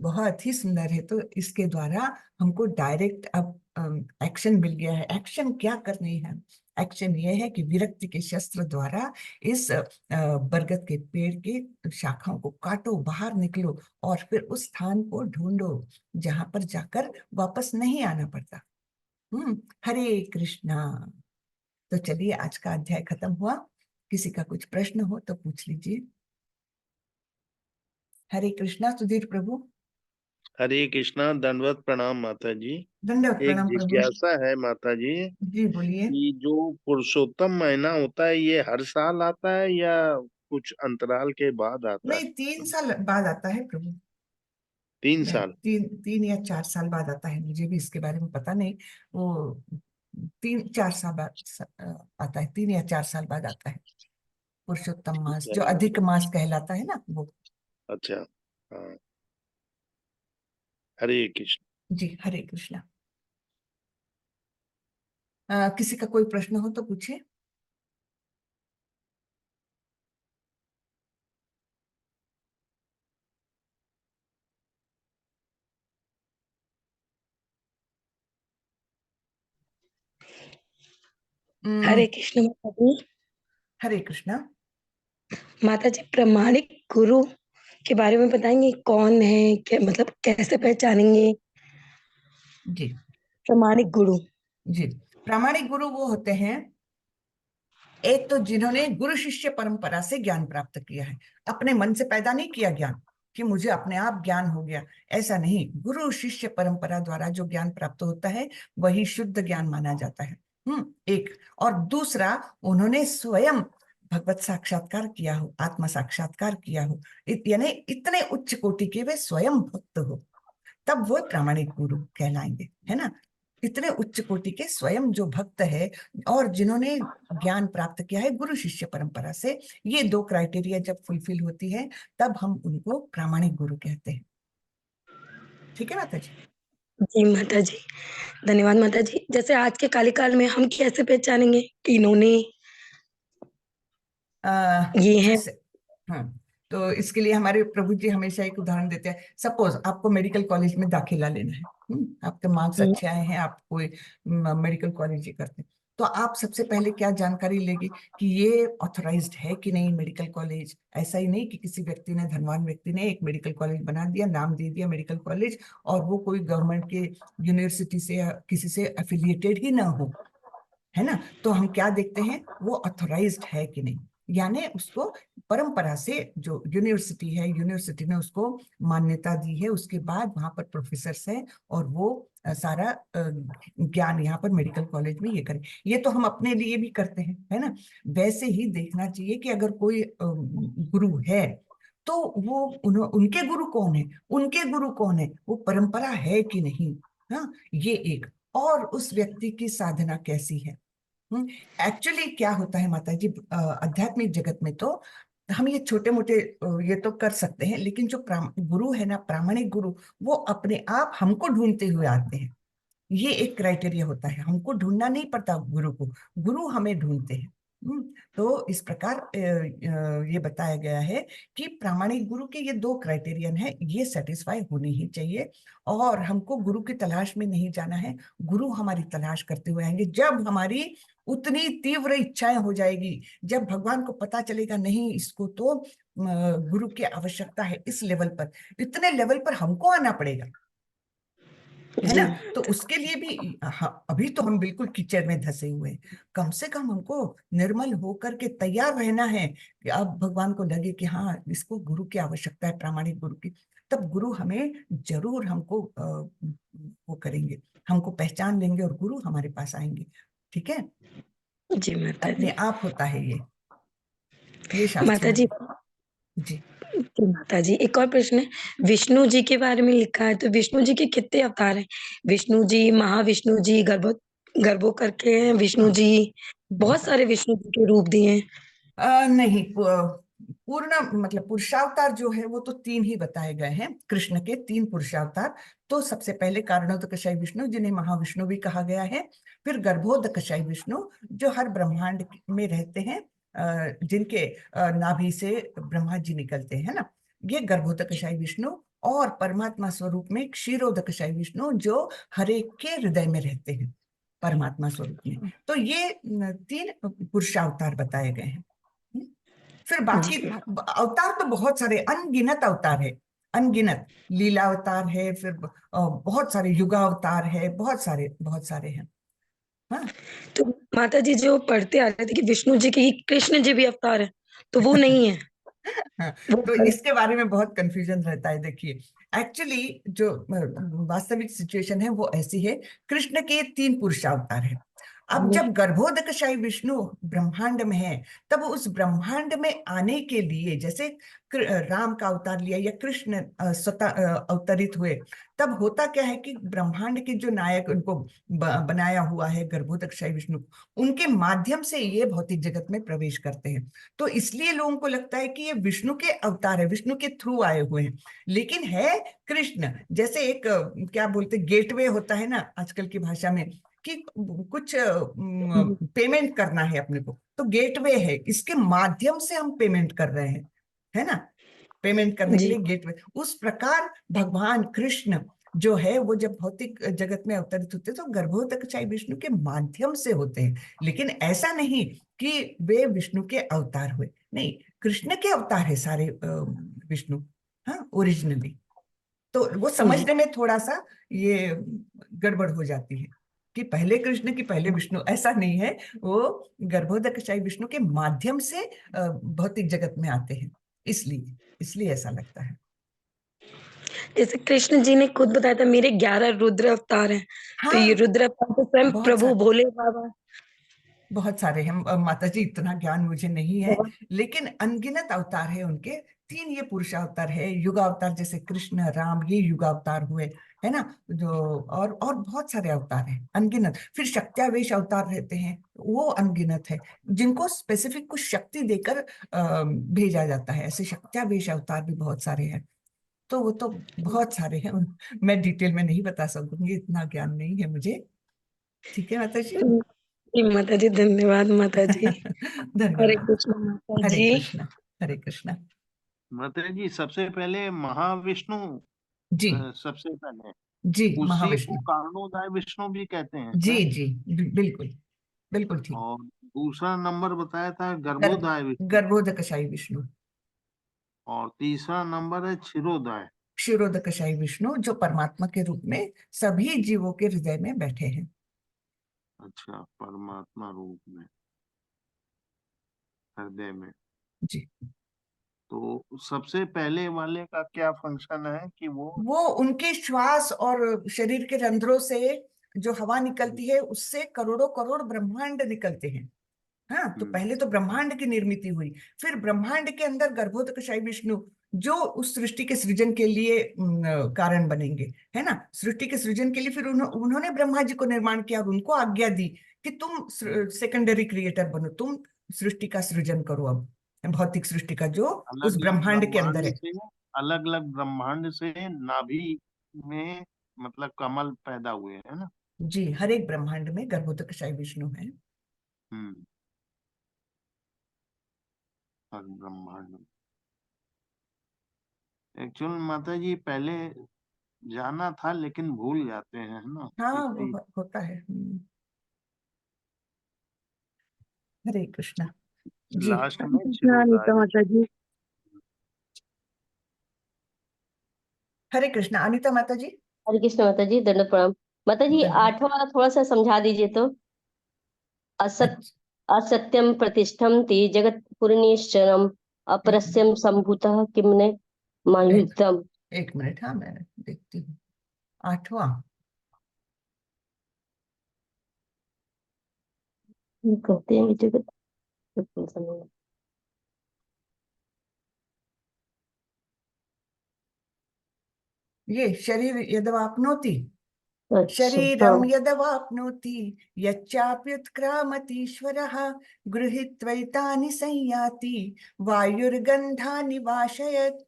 बहुत ही सुंदर है। तो इसके द्वारा हमको डायरेक्ट अब एक्शन मिल गया है। एक्शन क्या करनी है? एक्शन ये है कि विरक्ति के शस्त्र द्वारा इस बरगद के पेड़ के शाखाओं को काटो, बाहर निकलो, और फिर उस स्थान को ढूंढो जहां पर जाकर वापस नहीं आना पड़ता। हरे कृष्णा। तो चलिए, आज का अध्याय खत्म हुआ। किसी का कुछ प्रश्न हो तो पूछ लीजिए। हरे कृष्णा सुधीर प्रभु। हरे कृष्णा, दंडवत प्रणाम माता जी। दंडवत एक प्रणाम प्रभु। जिज्ञासा है माता जी जी बोलिए। कि जो पुरुषोत्तम महीना होता है ये हर साल आता है या कुछ अंतराल के बाद आता नहीं, है? 3 साल बाद आता है प्रभु। 3 साल? तीन 3 या 4 साल बाद आता है, मुझे भी इसके बारे में पता नहीं। वो 3-4 साल बाद आता है, 3 या 4 साल बाद आता है। पुरुषोत्तम ठीक मास है जो अधिक माता जी। मास कहलाता है ना, वो। अच्छा। हाँ। हरे कृष्ण। जी, हरे कृष्णा। किसी का कोई प्रश्न हो तो पूछिए। हरे कृष्ण माता जी। हरे कृष्णा। माता जी, प्रामाणिक गुरु के बारे में बताएंगे कौन है, क्या मतलब कैसे पहचानेंगे जी प्रामाणिक गुरु? जी। प्रामाणिक गुरु वो होते हैं, एक तो जिन्होंने गुरु शिष्य परंपरा से ज्ञान प्राप्त किया है, अपने मन से पैदा नहीं किया ज्ञान कि मुझे अपने आप ज्ञान हो गया, ऐसा नहीं। गुरु शिष्य परंपरा द्वारा जो ज्ञान प्राप्त होता है वही शुद्ध ज्ञान माना जाता है। एक। और दूसरा, उन्होंने स्वयं भगवत साक्षात्कार किया हो, आत्म साक्षात्कार किया हो, यानी इतने उच्च कोटि के वे स्वयं भक्त हो, तब वो प्रामाणिक गुरु कहलाएंगे, है ना। इतने उच्च कोटि के स्वयं जो भक्त है और जिन्होंने ज्ञान प्राप्त किया है गुरु शिष्य परंपरा से, ये दो क्राइटेरिया जब फुलफिल होती है तब हम उनको प्रामाणिक गुरु कहते हैं। ठीक है माता जी। जी माता जी, धन्यवाद माता जी। जैसे आज के काल में हम कैसे पहचानेंगे कि इन्होंने ये हैं? जैसे, हाँ, तो इसके लिए हमारे प्रभु जी हमेशा एक उदाहरण देते हैं। सपोज आपको मेडिकल कॉलेज में दाखिला लेना है, आपके मार्क्स हुँ, अच्छे आए हैं, आप कोई मेडिकल कॉलेज ही करते हैं, तो आप सबसे पहले क्या जानकारी लेगी कि ये ऑथराइज्ड है कि नहीं मेडिकल कॉलेज। ऐसा ही नहीं कि किसी व्यक्ति ने, धनवान व्यक्ति ने एक मेडिकल कॉलेज बना दिया, नाम दे दिया मेडिकल कॉलेज, और वो कोई गवर्नमेंट के यूनिवर्सिटी से या किसी से एफिलिएटेड ही ना हो, है ना। तो हम क्या देखते हैं, वो ऑथराइज्ड है कि नहीं, यानी उसको परंपरा से जो यूनिवर्सिटी है, यूनिवर्सिटी ने उसको मान्यता दी है, उसके बाद वहां पर प्रोफेसर्स हैं और वो सारा ज्ञान यहाँ पर मेडिकल कॉलेज में ये करें। ये तो हम अपने लिए भी करते हैं, है ना। वैसे ही देखना चाहिए कि अगर कोई गुरु है तो वो उनके गुरु कौन है, उनके गुरु कौन है, वो परंपरा है कि नहीं। हाँ, ये एक। और उस व्यक्ति की साधना कैसी है। एक्चुअली क्या होता है माता जी, आध्यात्मिक जगत में तो हम ये छोटे मोटे ये तो कर सकते हैं, लेकिन जो गुरु है ना, प्रामाणिक गुरु, वो अपने आप हमको ढूंढते हुए आते हैं। ये एक क्राइटेरिया होता है, हमको ढूंढना नहीं पड़ता गुरु को, गुरु हमें ढूंढते हैं। तो इस प्रकार ये बताया गया है कि प्रामाणिक गुरु के ये दो क्राइटेरियन है, ये सेटिस्फाई होने ही चाहिए। और हमको गुरु की तलाश में नहीं जाना है, गुरु हमारी तलाश करते हुए आएंगे जब हमारी उतनी तीव्र इच्छाएं हो जाएगी, जब भगवान को पता चलेगा नहीं इसको तो गुरु की आवश्यकता है इस लेवल पर, इतने लेवल पर हमको आना पड़ेगा, है जी ना। तो माता उसके लिए भी अभी तो हम बिल्कुल कीचड़ में धंसे हुए हैं, कम से कम हमको निर्मल होकर के तैयार रहना है कि अब भगवान को लगे कि हाँ इसको गुरु की आवश्यकता है, प्रामाणिक गुरु की, तब गुरु हमें जरूर हमको वो करेंगे, हमको पहचान लेंगे और गुरु हमारे पास आएंगे। ठीक है, जी माता अपने जी। आप होता है ये शास्त्रों माता में। जी, जी। जी माता जी, एक और प्रश्न है, विष्णु जी के बारे में लिखा है, तो विष्णु जी के कितने अवतार हैं? विष्णु जी, महाविष्णु जी, गर्भो करके हैं विष्णु हाँ, जी, बहुत सारे विष्णु जी के रूप दिए हैं। नहीं, पूर्ण मतलब पुरुषावतार जो है वो तो तीन ही बताए गए हैं, कृष्ण के तीन पुरुषावतार। तो सबसे पहले कारणोदकशाई विष्णु, जिन्हें महाविष्णु भी कहा गया है। फिर गर्भोदकशाई विष्णु, जो हर ब्रह्मांड में रहते हैं, जिनके नाभि से ब्रह्मा जी निकलते हैं ना, ये गर्भोदकशाई विष्णु। और परमात्मा स्वरूप में क्षीरोदकशाई विष्णु, जो हर एक के हृदय में रहते हैं परमात्मा स्वरूप में। तो ये तीन पुरुषावतार बताए गए हैं। फिर बाकी जी माता अवतार तो बहुत सारे, अनगिनत अवतार है, अनगिनत लीला अवतार है, फिर बहुत सारे युगा अवतार है, बहुत सारे हैं। हाँ। तो माता जी जो पढ़ते आ रहे थे कि विष्णु जी के ही कृष्ण जी भी अवतार हैं, तो वो नहीं है, हाँ, वो तो अलग। इसके बारे में बहुत कंफ्यूजन रहता है। देखिए, एक्चुअली जो वास्तविक सिचुएशन है वो ऐसी है, कृष्ण के तीन पुरुषावतार हैं। अब जी, जब गर्भोदकशाई विष्णु ब्रह्मांड में है, तब उस ब्रह्मांड में आने के लिए, जैसे राम का अवतार लिया या कृष्ण स्वतः अवतरित हुए, तब होता क्या है कि ब्रह्मांड के जो नायक उनको बनाया हुआ है गर्भोदकशाई विष्णु, उनके माध्यम से ये भौतिक जगत में प्रवेश करते हैं। तो इसलिए लोगों को लगता है कि ये विष्णु के अवतार है, विष्णु के थ्रू आए हुए हैं, लेकिन है कृष्ण। जैसे एक क्या बोलते, गेटवे होता है ना आजकल की भाषा में, कि कुछ जी, पेमेंट करना है अपने को, तो गेटवे है, इसके माध्यम से हम पेमेंट कर रहे हैं, है ना। पेमेंट करने के जी, लिए गेटवे। उस प्रकार भगवान कृष्ण जो है वो जब भौतिक जगत में अवतरित होते हैं तो गर्भोदकशाई विष्णु के माध्यम से होते हैं, लेकिन ऐसा नहीं कि वे विष्णु के अवतार हुए, नहीं, कृष्ण के अवतार है सारे विष्णु, हाँ, ओरिजिनली। तो वो जी, समझने में थोड़ा सा ये गड़बड़ हो जाती है कि पहले कृष्ण की पहले विष्णु, ऐसा नहीं है। वो गर्भोदकशाई विष्णु के माध्यम से भौतिक जगत में आते हैं, इसलिए इसलिए ऐसा लगता है। जैसे कृष्ण जी ने खुद बताया था मेरे 11 रुद्र अवतार हैं, तो ये हाँ, रुद्र अवतार तो स्वयं बहुत प्रभु सारे, भोले बाबा। बहुत सारे हैं। माता जी इतना ज्ञान मुझे नहीं है, बहुत लेकिन अनगिनत अवतार है उनके। 3 ये पुरुष अवतार है, युगावतार जैसे कृष्ण राम, ये युगावतार हुए, है ना। जो और बहुत सारे अवतार हैं अनगिनत। फिर शक्त्यावेश अवतार रहते हैं, वो अनगिनत है, जिनको स्पेसिफिक कुछ शक्ति देकर भेजा जाता है। ऐसे शक्त्यावेश अवतार भी बहुत सारे हैं। तो वो तो बहुत सारे हैं, मैं डिटेल में नहीं बता सकूंगी, इतना ज्ञान नहीं है मुझे। ठीक है माता जी। जी, माता जी धन्यवाद माता जी। हरे धन्यवाद। कृष्ण माता हरे जी। कृष्णा। हरे कृष्णा। माता जी, सबसे पहले महाविष्णु, जी सबसे पहले जी, उसी को महाविष्णु। कारणोदय विष्णु भी कहते हैं जी क्या? जी, बिल्कुल, बिल्कुल ठीक। और दूसरा नंबर बताया था गर्भ गर्भोदय विष्णु, गर्भोदकशाही विष्णु। और तीसरा नंबर है क्षीरोदय। क्षीरोदकशाही विष्णु, जो परमात्मा के रूप में सभी जीवों के हृदय में बैठे हैं। अच्छा, परमात्मा रूप में हृदय में। जी। तो सबसे पहले वाले का क्या फंक्शन है कि वो वो उनके श्वास और शरीर के रंध्रों से जो हवा निकलती है, उससे करोड़ों करोड़ ब्रह्मांड निकलते हैं। हाँ, तो हम्म, पहले तो ब्रह्मांड की निर्मित हुई, फिर ब्रह्मांड के अंदर गर्भोदकशाही विष्णु, जो उस सृष्टि के सृजन के लिए कारण बनेंगे, है ना। सृष्टि के सृजन के लिए फिर उन्होंने ब्रह्मा जी को निर्माण किया और उनको आज्ञा दी कि तुम सेकेंडरी क्रिएटर बनो, तुम सृष्टि का सृजन करो अब, भौतिक सृष्टि का, जो उस अलग अलग ब्रह्मांड के अंदर ब्रह्मांड है। से, अलग अलग ब्रह्मांड से नाभि में मतलब कमल पैदा हुए है ना। जी, हर एक ब्रह्मांड में गर्भोदकशाही विष्णु है। हम्म, हर ब्रह्मांड में। एक्चुअल माता जी पहले जाना था लेकिन भूल जाते हैं, है ना, हाँ, वो इसी होता है। हरे कृष्णा। जी। लास्ट हरे में कृष्णा क्षीरोदय अनीता माता विष्णु। जी। हरे कृष्णा अनीता माता जी। हरे कृष्ण माता जी, दंड प्रणाम। माता जी, धन्यवाद। 8वां वाला थोड़ा सा समझा दीजिए तो। असत अच्छा। असत्यम प्रतिष्ठम ति जगत पुरनीश्वरम एक मिनट, अपरस्यम संभूतः किमने एक मायुद्धम। एक मिनट, हाँ मैं देखती हूँ। 8वां। कहते हैं कि जगत। ये शरीर यदवाप्नोति, अच्छा, हाँ। शरीरम यदवाप्नोति, यच्चाप्युत्क्रामतीश्वरः गृहीत्वैतानि संयाति, वायुर्गंधानि वाशयत्।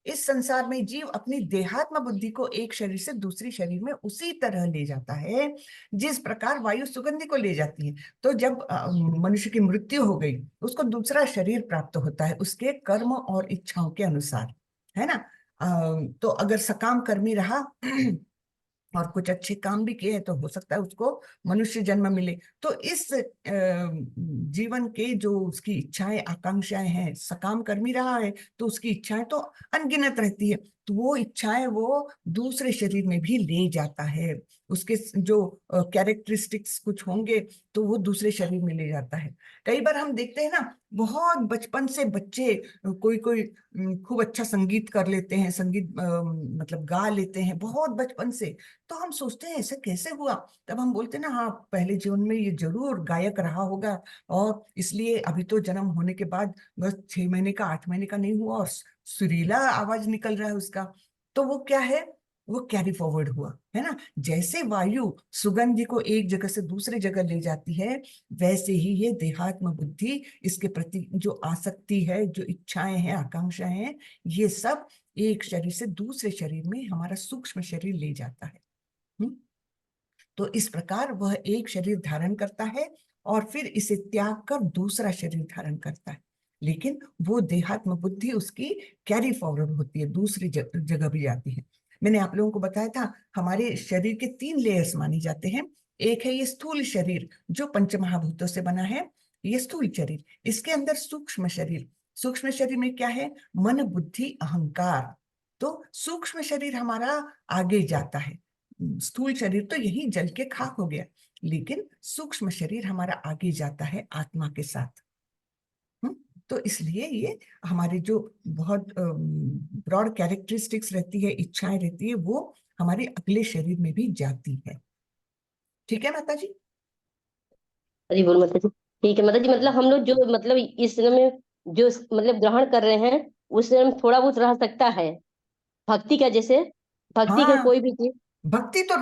इस संसार में जीव अपनी देहात्म बुद्धि को एक शरीर से दूसरी शरीर में उसी तरह ले जाता है जिस प्रकार वायु सुगंधि को ले जाती है। तो जब मनुष्य की मृत्यु हो गई, उसको दूसरा शरीर प्राप्त होता है उसके कर्म और इच्छाओं के अनुसार, है ना। तो अगर सकाम कर्मी रहा और कुछ अच्छे काम भी किए हैं, तो हो सकता है उसको मनुष्य जन्म मिले। तो इस जीवन के जो उसकी इच्छाएं आकांक्षाएं हैं, सकाम कर्मी रहा है तो उसकी इच्छाएं तो अनगिनत रहती है, तो वो इच्छाएं वो दूसरे शरीर में भी ले जाता है। उसके जो कैरेक्टरिस्टिक्स कुछ होंगे, तो वो दूसरे शरीर में ले जाता है। कई बार हम देखते हैं ना, बहुत बचपन से बच्चे कोई कोई खूब अच्छा संगीत कर लेते हैं, संगीत मतलब गा लेते हैं बहुत बचपन से। तो हम सोचते हैं ऐसा कैसे हुआ। तब हम बोलते हैं ना, हाँ पहले जीवन में ये जरूर गायक रहा होगा, और इसलिए अभी तो जन्म होने के बाद बस 6 महीने का 8 महीने का नहीं हुआ और सुरीला आवाज निकल रहा है उसका। तो वो क्या है, वो कैरी फॉरवर्ड हुआ, है ना। जैसे वायु सुगंधि को एक जगह से दूसरी जगह ले जाती है, वैसे ही ये देहात्म बुद्धि, इसके प्रति जो आसक्ति है, जो इच्छाएं हैं आकांक्षाएं हैं, ये सब एक शरीर से दूसरे शरीर में हमारा सूक्ष्म शरीर ले जाता है। हम्म? तो इस प्रकार वह एक शरीर धारण करता है और फिर इसे त्याग कर दूसरा शरीर धारण करता है। लेकिन वो देहात्म बुद्धि उसकी कैरी फॉरवर्ड होती है, दूसरी जगह भी जाती है। मैंने आप लोगों को बताया था, हमारे शरीर के 3 लेयर्स माने जाते हैं। एक है ये स्थूल शरीर, जो पंचमहाभूतों से बना है, ये स्थूल शरीर। इसके अंदर सूक्ष्म शरीर, सूक्ष्म शरीर में क्या है, मन बुद्धि अहंकार। तो सूक्ष्म शरीर हमारा आगे जाता है। स्थूल शरीर तो यही जल के खाक हो गया, लेकिन सूक्ष्म शरीर हमारा आगे जाता है आत्मा के साथ। तो इसलिए ये हमारी जो बहुत ब्रॉड कैरेक्टरिस्टिक्स रहती है, इच्छाएं रहती है, वो हमारे अगले शरीर में भी जाती है। ठीक है माता जी? हरी बोल माता जी। ठीक है माता जी, मतलब हम लोग जो मतलब इस समय जो मतलब ग्रहण कर रहे हैं उस समय थोड़ा बहुत रह सकता है भक्ति का, जैसे भक्ति का हाँ, कोई भी चीज। भक्ति तो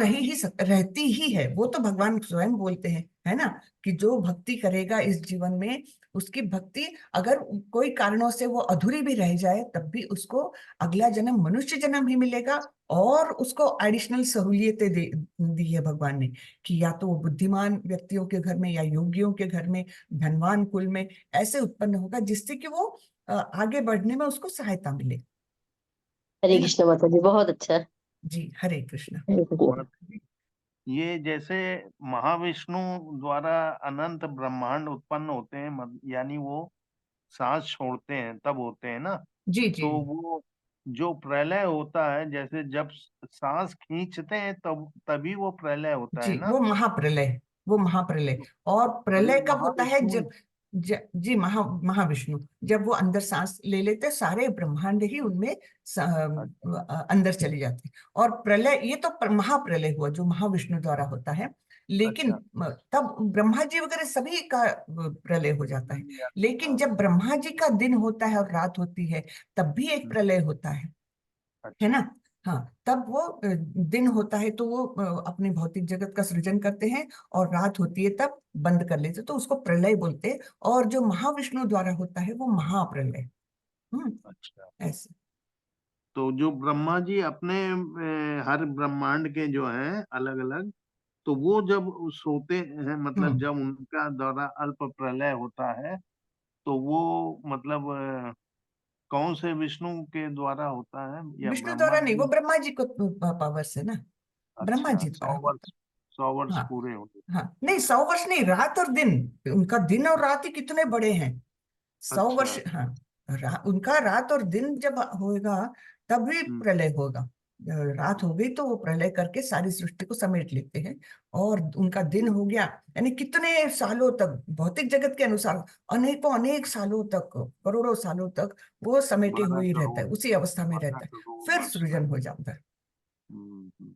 रहती ही है, वो तो भगवान स्वयं बोलते हैं, है ना, कि जो भक्ति करेगा इस जीवन में, उसकी भक्ति अगर कोई कारणों से वो अधूरी भी रह जाए तब भी उसको अगला जन्म मनुष्य जन्म ही मिलेगा। और उसको एडिशनल सहूलियतें दी है भगवान ने, कि या तो वो बुद्धिमान व्यक्तियों के घर में या योगियों के घर में, धनवान कुल में ऐसे उत्पन्न होगा जिससे कि वो आगे बढ़ने में उसको सहायता मिले। हरे है ना? कृष्ण माता जी, बहुत अच्छा। जी, हरे कृष्ण। हरे कृष्ण। माता जी, ये जैसे महाविष्णु द्वारा अनंत ब्रह्मांड उत्पन्न होते हैं, यानी वो सांस छोड़ते हैं तब होते हैं ना। जी जी तो वो जो प्रलय होता है, जैसे जब सांस खींचते हैं तब तभी वो प्रलय होता जी, है ना। वो महाप्रलय, वो महाप्रलय। और तो ये प्रलय कब होता है? महाविष्णु। जब जी, महाविष्णु जब वो अंदर सांस ले लेते, सारे ब्रह्मांड ही उनमें अच्छा। अंदर चले जाते हैं। और प्रलय, ये तो महाप्रलय हुआ जो महाविष्णु द्वारा होता है। लेकिन अच्छा। तब ब्रह्मा जी वगैरह सभी का प्रलय हो जाता है। लेकिन हाँ। जब ब्रह्मा जी का दिन होता है और रात होती है, तब भी एक प्रलय होता है ना। अच्छा। हाँ, तब वो दिन होता है तो वो अपने भौतिक जगत का सृजन करते हैं, और रात होती है तब बंद कर लेते हैं, तो उसको प्रलय बोलते हैं। और जो महाविष्णु द्वारा होता है वो महाप्रलय। अच्छा। ऐसे। तो जो ब्रह्मा जी अपने हर ब्रह्मांड के जो हैं अलग अलग, तो वो जब सोते हैं, मतलब हम्म जब उनका द्वारा अल्प प्रलय होता है, तो वो मतलब कौन से विष्णु के द्वारा होता है या विष्णु ब्रह्मा द्वारा नहीं, वो जी? ब्रह्मा जी को पावर से ना, ब्रह्मा अच्छा, जी सौ द्वारा होता वर्ष, 100 वर्ष है। हाँ पूरे होते। हाँ, नहीं 100 वर्ष नहीं, रात और दिन। उनका दिन और रात ही कितने बड़े हैं। 100 वर्ष, अच्छा। हाँ। उनका रात और दिन जब होगा तभी हम्म। प्रलय होगा। रात हो गई तो वो प्रलय करके सारी सृष्टि को समेट लेते हैं। और उनका दिन हो गया, यानी कितने सालों तक भौतिक जगत के अनुसार, अनेकों अनेक सालों तक, करोड़ों सालों तक वो समेटे 12 हुए ही रहता करोड़ है, उसी अवस्था में 12 रहता है। करोड़ फिर वर्ष का। सृजन हो जाता है। हम्म।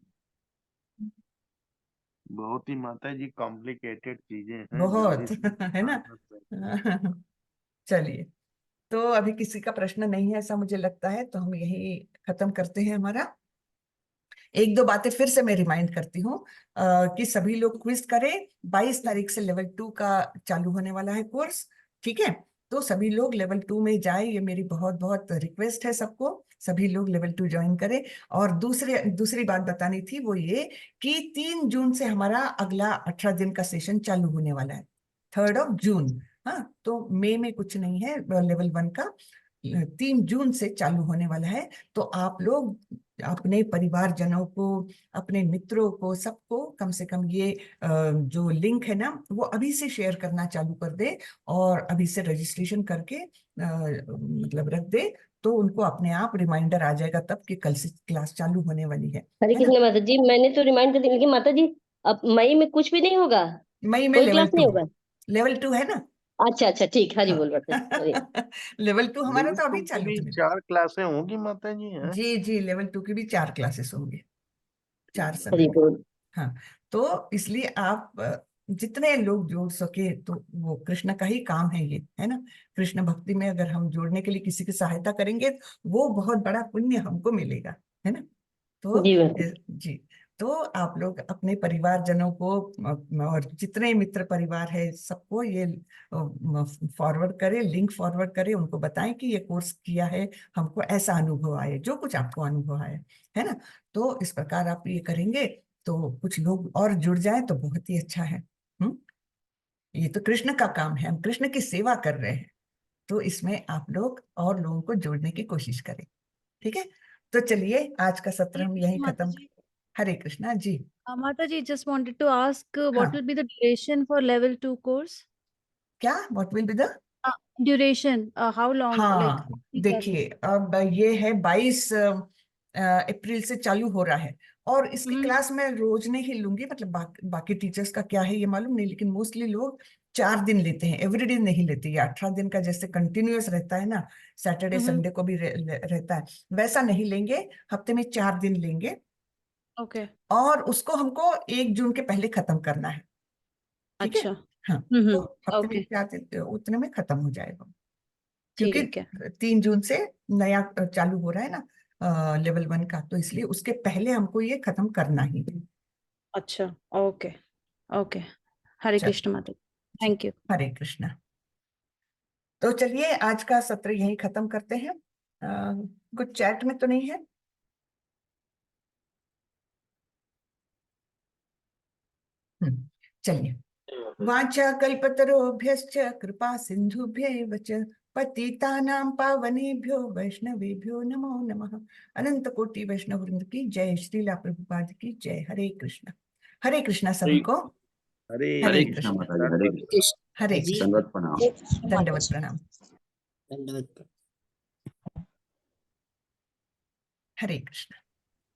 बहुत ही माता जी कॉम्प्लिकेटेड चीजें हैं जो बहुत जिसमें है ना। मेहनत रहती है। चलिए, तो अभी किसी का प्रश्न नहीं है ऐसा मुझे लगता है, तो हम यही खत्म करते हैं हमारा। एक दो बातें फिर से मैं रिमाइंड करती हूँ कि सभी लोग क्विज करें। 22 तारीख से लेवल 2 का चालू होने वाला है कोर्स। ठीक है, तो सभी लोग लेवल 2 में जाए, ये मेरी बहुत बहुत रिक्वेस्ट है सबको। सभी लोग लेवल 2 ज्वाइन करें। और दूसरी बात बतानी थी वो ये, कि 3 जून से हमारा अगला 18 दिन का सेशन चालू होने वाला है, 3 जून। हाँ, तो मई में कुछ नहीं है लेवल 1 का। 3 जून से चालू होने वाला है। तो आप लोग अपने परिवारजनों को, अपने मित्रों को, सबको कम से कम ये जो लिंक है ना, वो अभी से शेयर करना चालू कर दे। और अभी से रजिस्ट्रेशन करके मतलब रख दे, तो उनको अपने आप रिमाइंडर आ जाएगा तब कि कल से क्लास चालू होने वाली हरे है ना। कृष्ण माता जी, मैंने तो रिमाइंड कर दी, लेकिन माता जी अब मई में कुछ भी नहीं होगा, मई में कोई लेवल क्लास टू नहीं होगा? लेवल 2 है ना। अच्छा अच्छा, ठीक, हरी हाँ। बोल माता जी, हरी। लेवल 2 हमारा लेवल तो अभी 2 की चालू भी होने। 4 क्लासें होंगी माता जी हैं? जी जी, लेवल 2 की भी 4 क्लासेस होंगे, 4 ठीक है। समय हरी में। बोल। हाँ, तो इसलिए आप जितने लोग जोड़ सके, तो वो कृष्ण का ही काम है ये, है ना। कृष्ण भक्ति में अगर हम जोड़ने के लिए किसी की सहायता करेंगे, वो बहुत बड़ा पुण्य हमको मिलेगा, है ना। तो जी माता। जी, तो आप लोग अपने परिवारजनों को और जितने मित्र परिवार है सबको ये फॉरवर्ड करें, लिंक फॉरवर्ड करें, उनको बताएं कि ये कोर्स किया है, हमको ऐसा अनुभव आया, जो कुछ आपको अनुभव आया, है ना। तो इस प्रकार आप ये करेंगे तो कुछ लोग और जुड़ जाए तो बहुत ही अच्छा है। ये तो कृष्ण का काम है, हम कृष्ण की सेवा कर रहे हैं, तो इसमें आप लोग और लोगों को जोड़ने की कोशिश करें। ठीक है, तो चलिए आज का सत्र हरे हम यहीं कृष्ण माता खत्म। जी। हरे Krishna ji. Mata ji, just wanted to ask what will हाँ, be the duration for level 2 course? क्या what will be the? Duration, how long? Like हाँ, how many classes? देखिए अब ये है 22 अप्रैल से चालू हो रहा है। और इसकी हम्म। क्लास मैं रोज नहीं ही लूंगी, मतलब बाकी टीचर्स का क्या है ये मालूम नहीं, लेकिन मोस्टली लोग 4 दिन लेते हैं, एवरीडे नहीं लेते। ये 18 दिन का जैसे कंटिन्यूअस रहता है ना, सैटरडे संडे को भी रहता है, वैसा नहीं लेंगे। हफ्ते में 4 दिन लेंगे ओके। और उसको हमको 1 जून के पहले खत्म करना है। ठीक है, अच्छा। हाँ, तो हफ्ते ओके, में 4 दिन उतने में खत्म हो जाएगा, क्योंकि ठीक है। 3 जून से नया चालू हो रहा है ना लेवल 1 का, तो इसलिए उसके पहले हमको ये खत्म करना ही है। अच्छा, ओके, ओके। हरे चल, कृष्ण माता। Thank you. हरे कृष्णा। तो चलिए आज का सत्र यहीं खत्म करते हैं। कुछ चैट में तो नहीं है? चलिए। वाचा कल्पतरुभ्यश्च कृपा सिंधुभ्यैव च पतितानां पावनेभ्यो वैष्णवेभ्यो नमो नमः। अनंत कोटि वैष्णव वृंद की जय, श्रीला प्रभुपाद की जय। हरे कृष्णा। हरे कृष्णा सभी को। हरे हरे कृष्ण कृष्णा। माता जी, हरे कृष्ण। हरे जी। कृष्णा। दंडवत प्रणाम। दंडवत प्रणाम। धन्यवाद। हरे कृष्णा।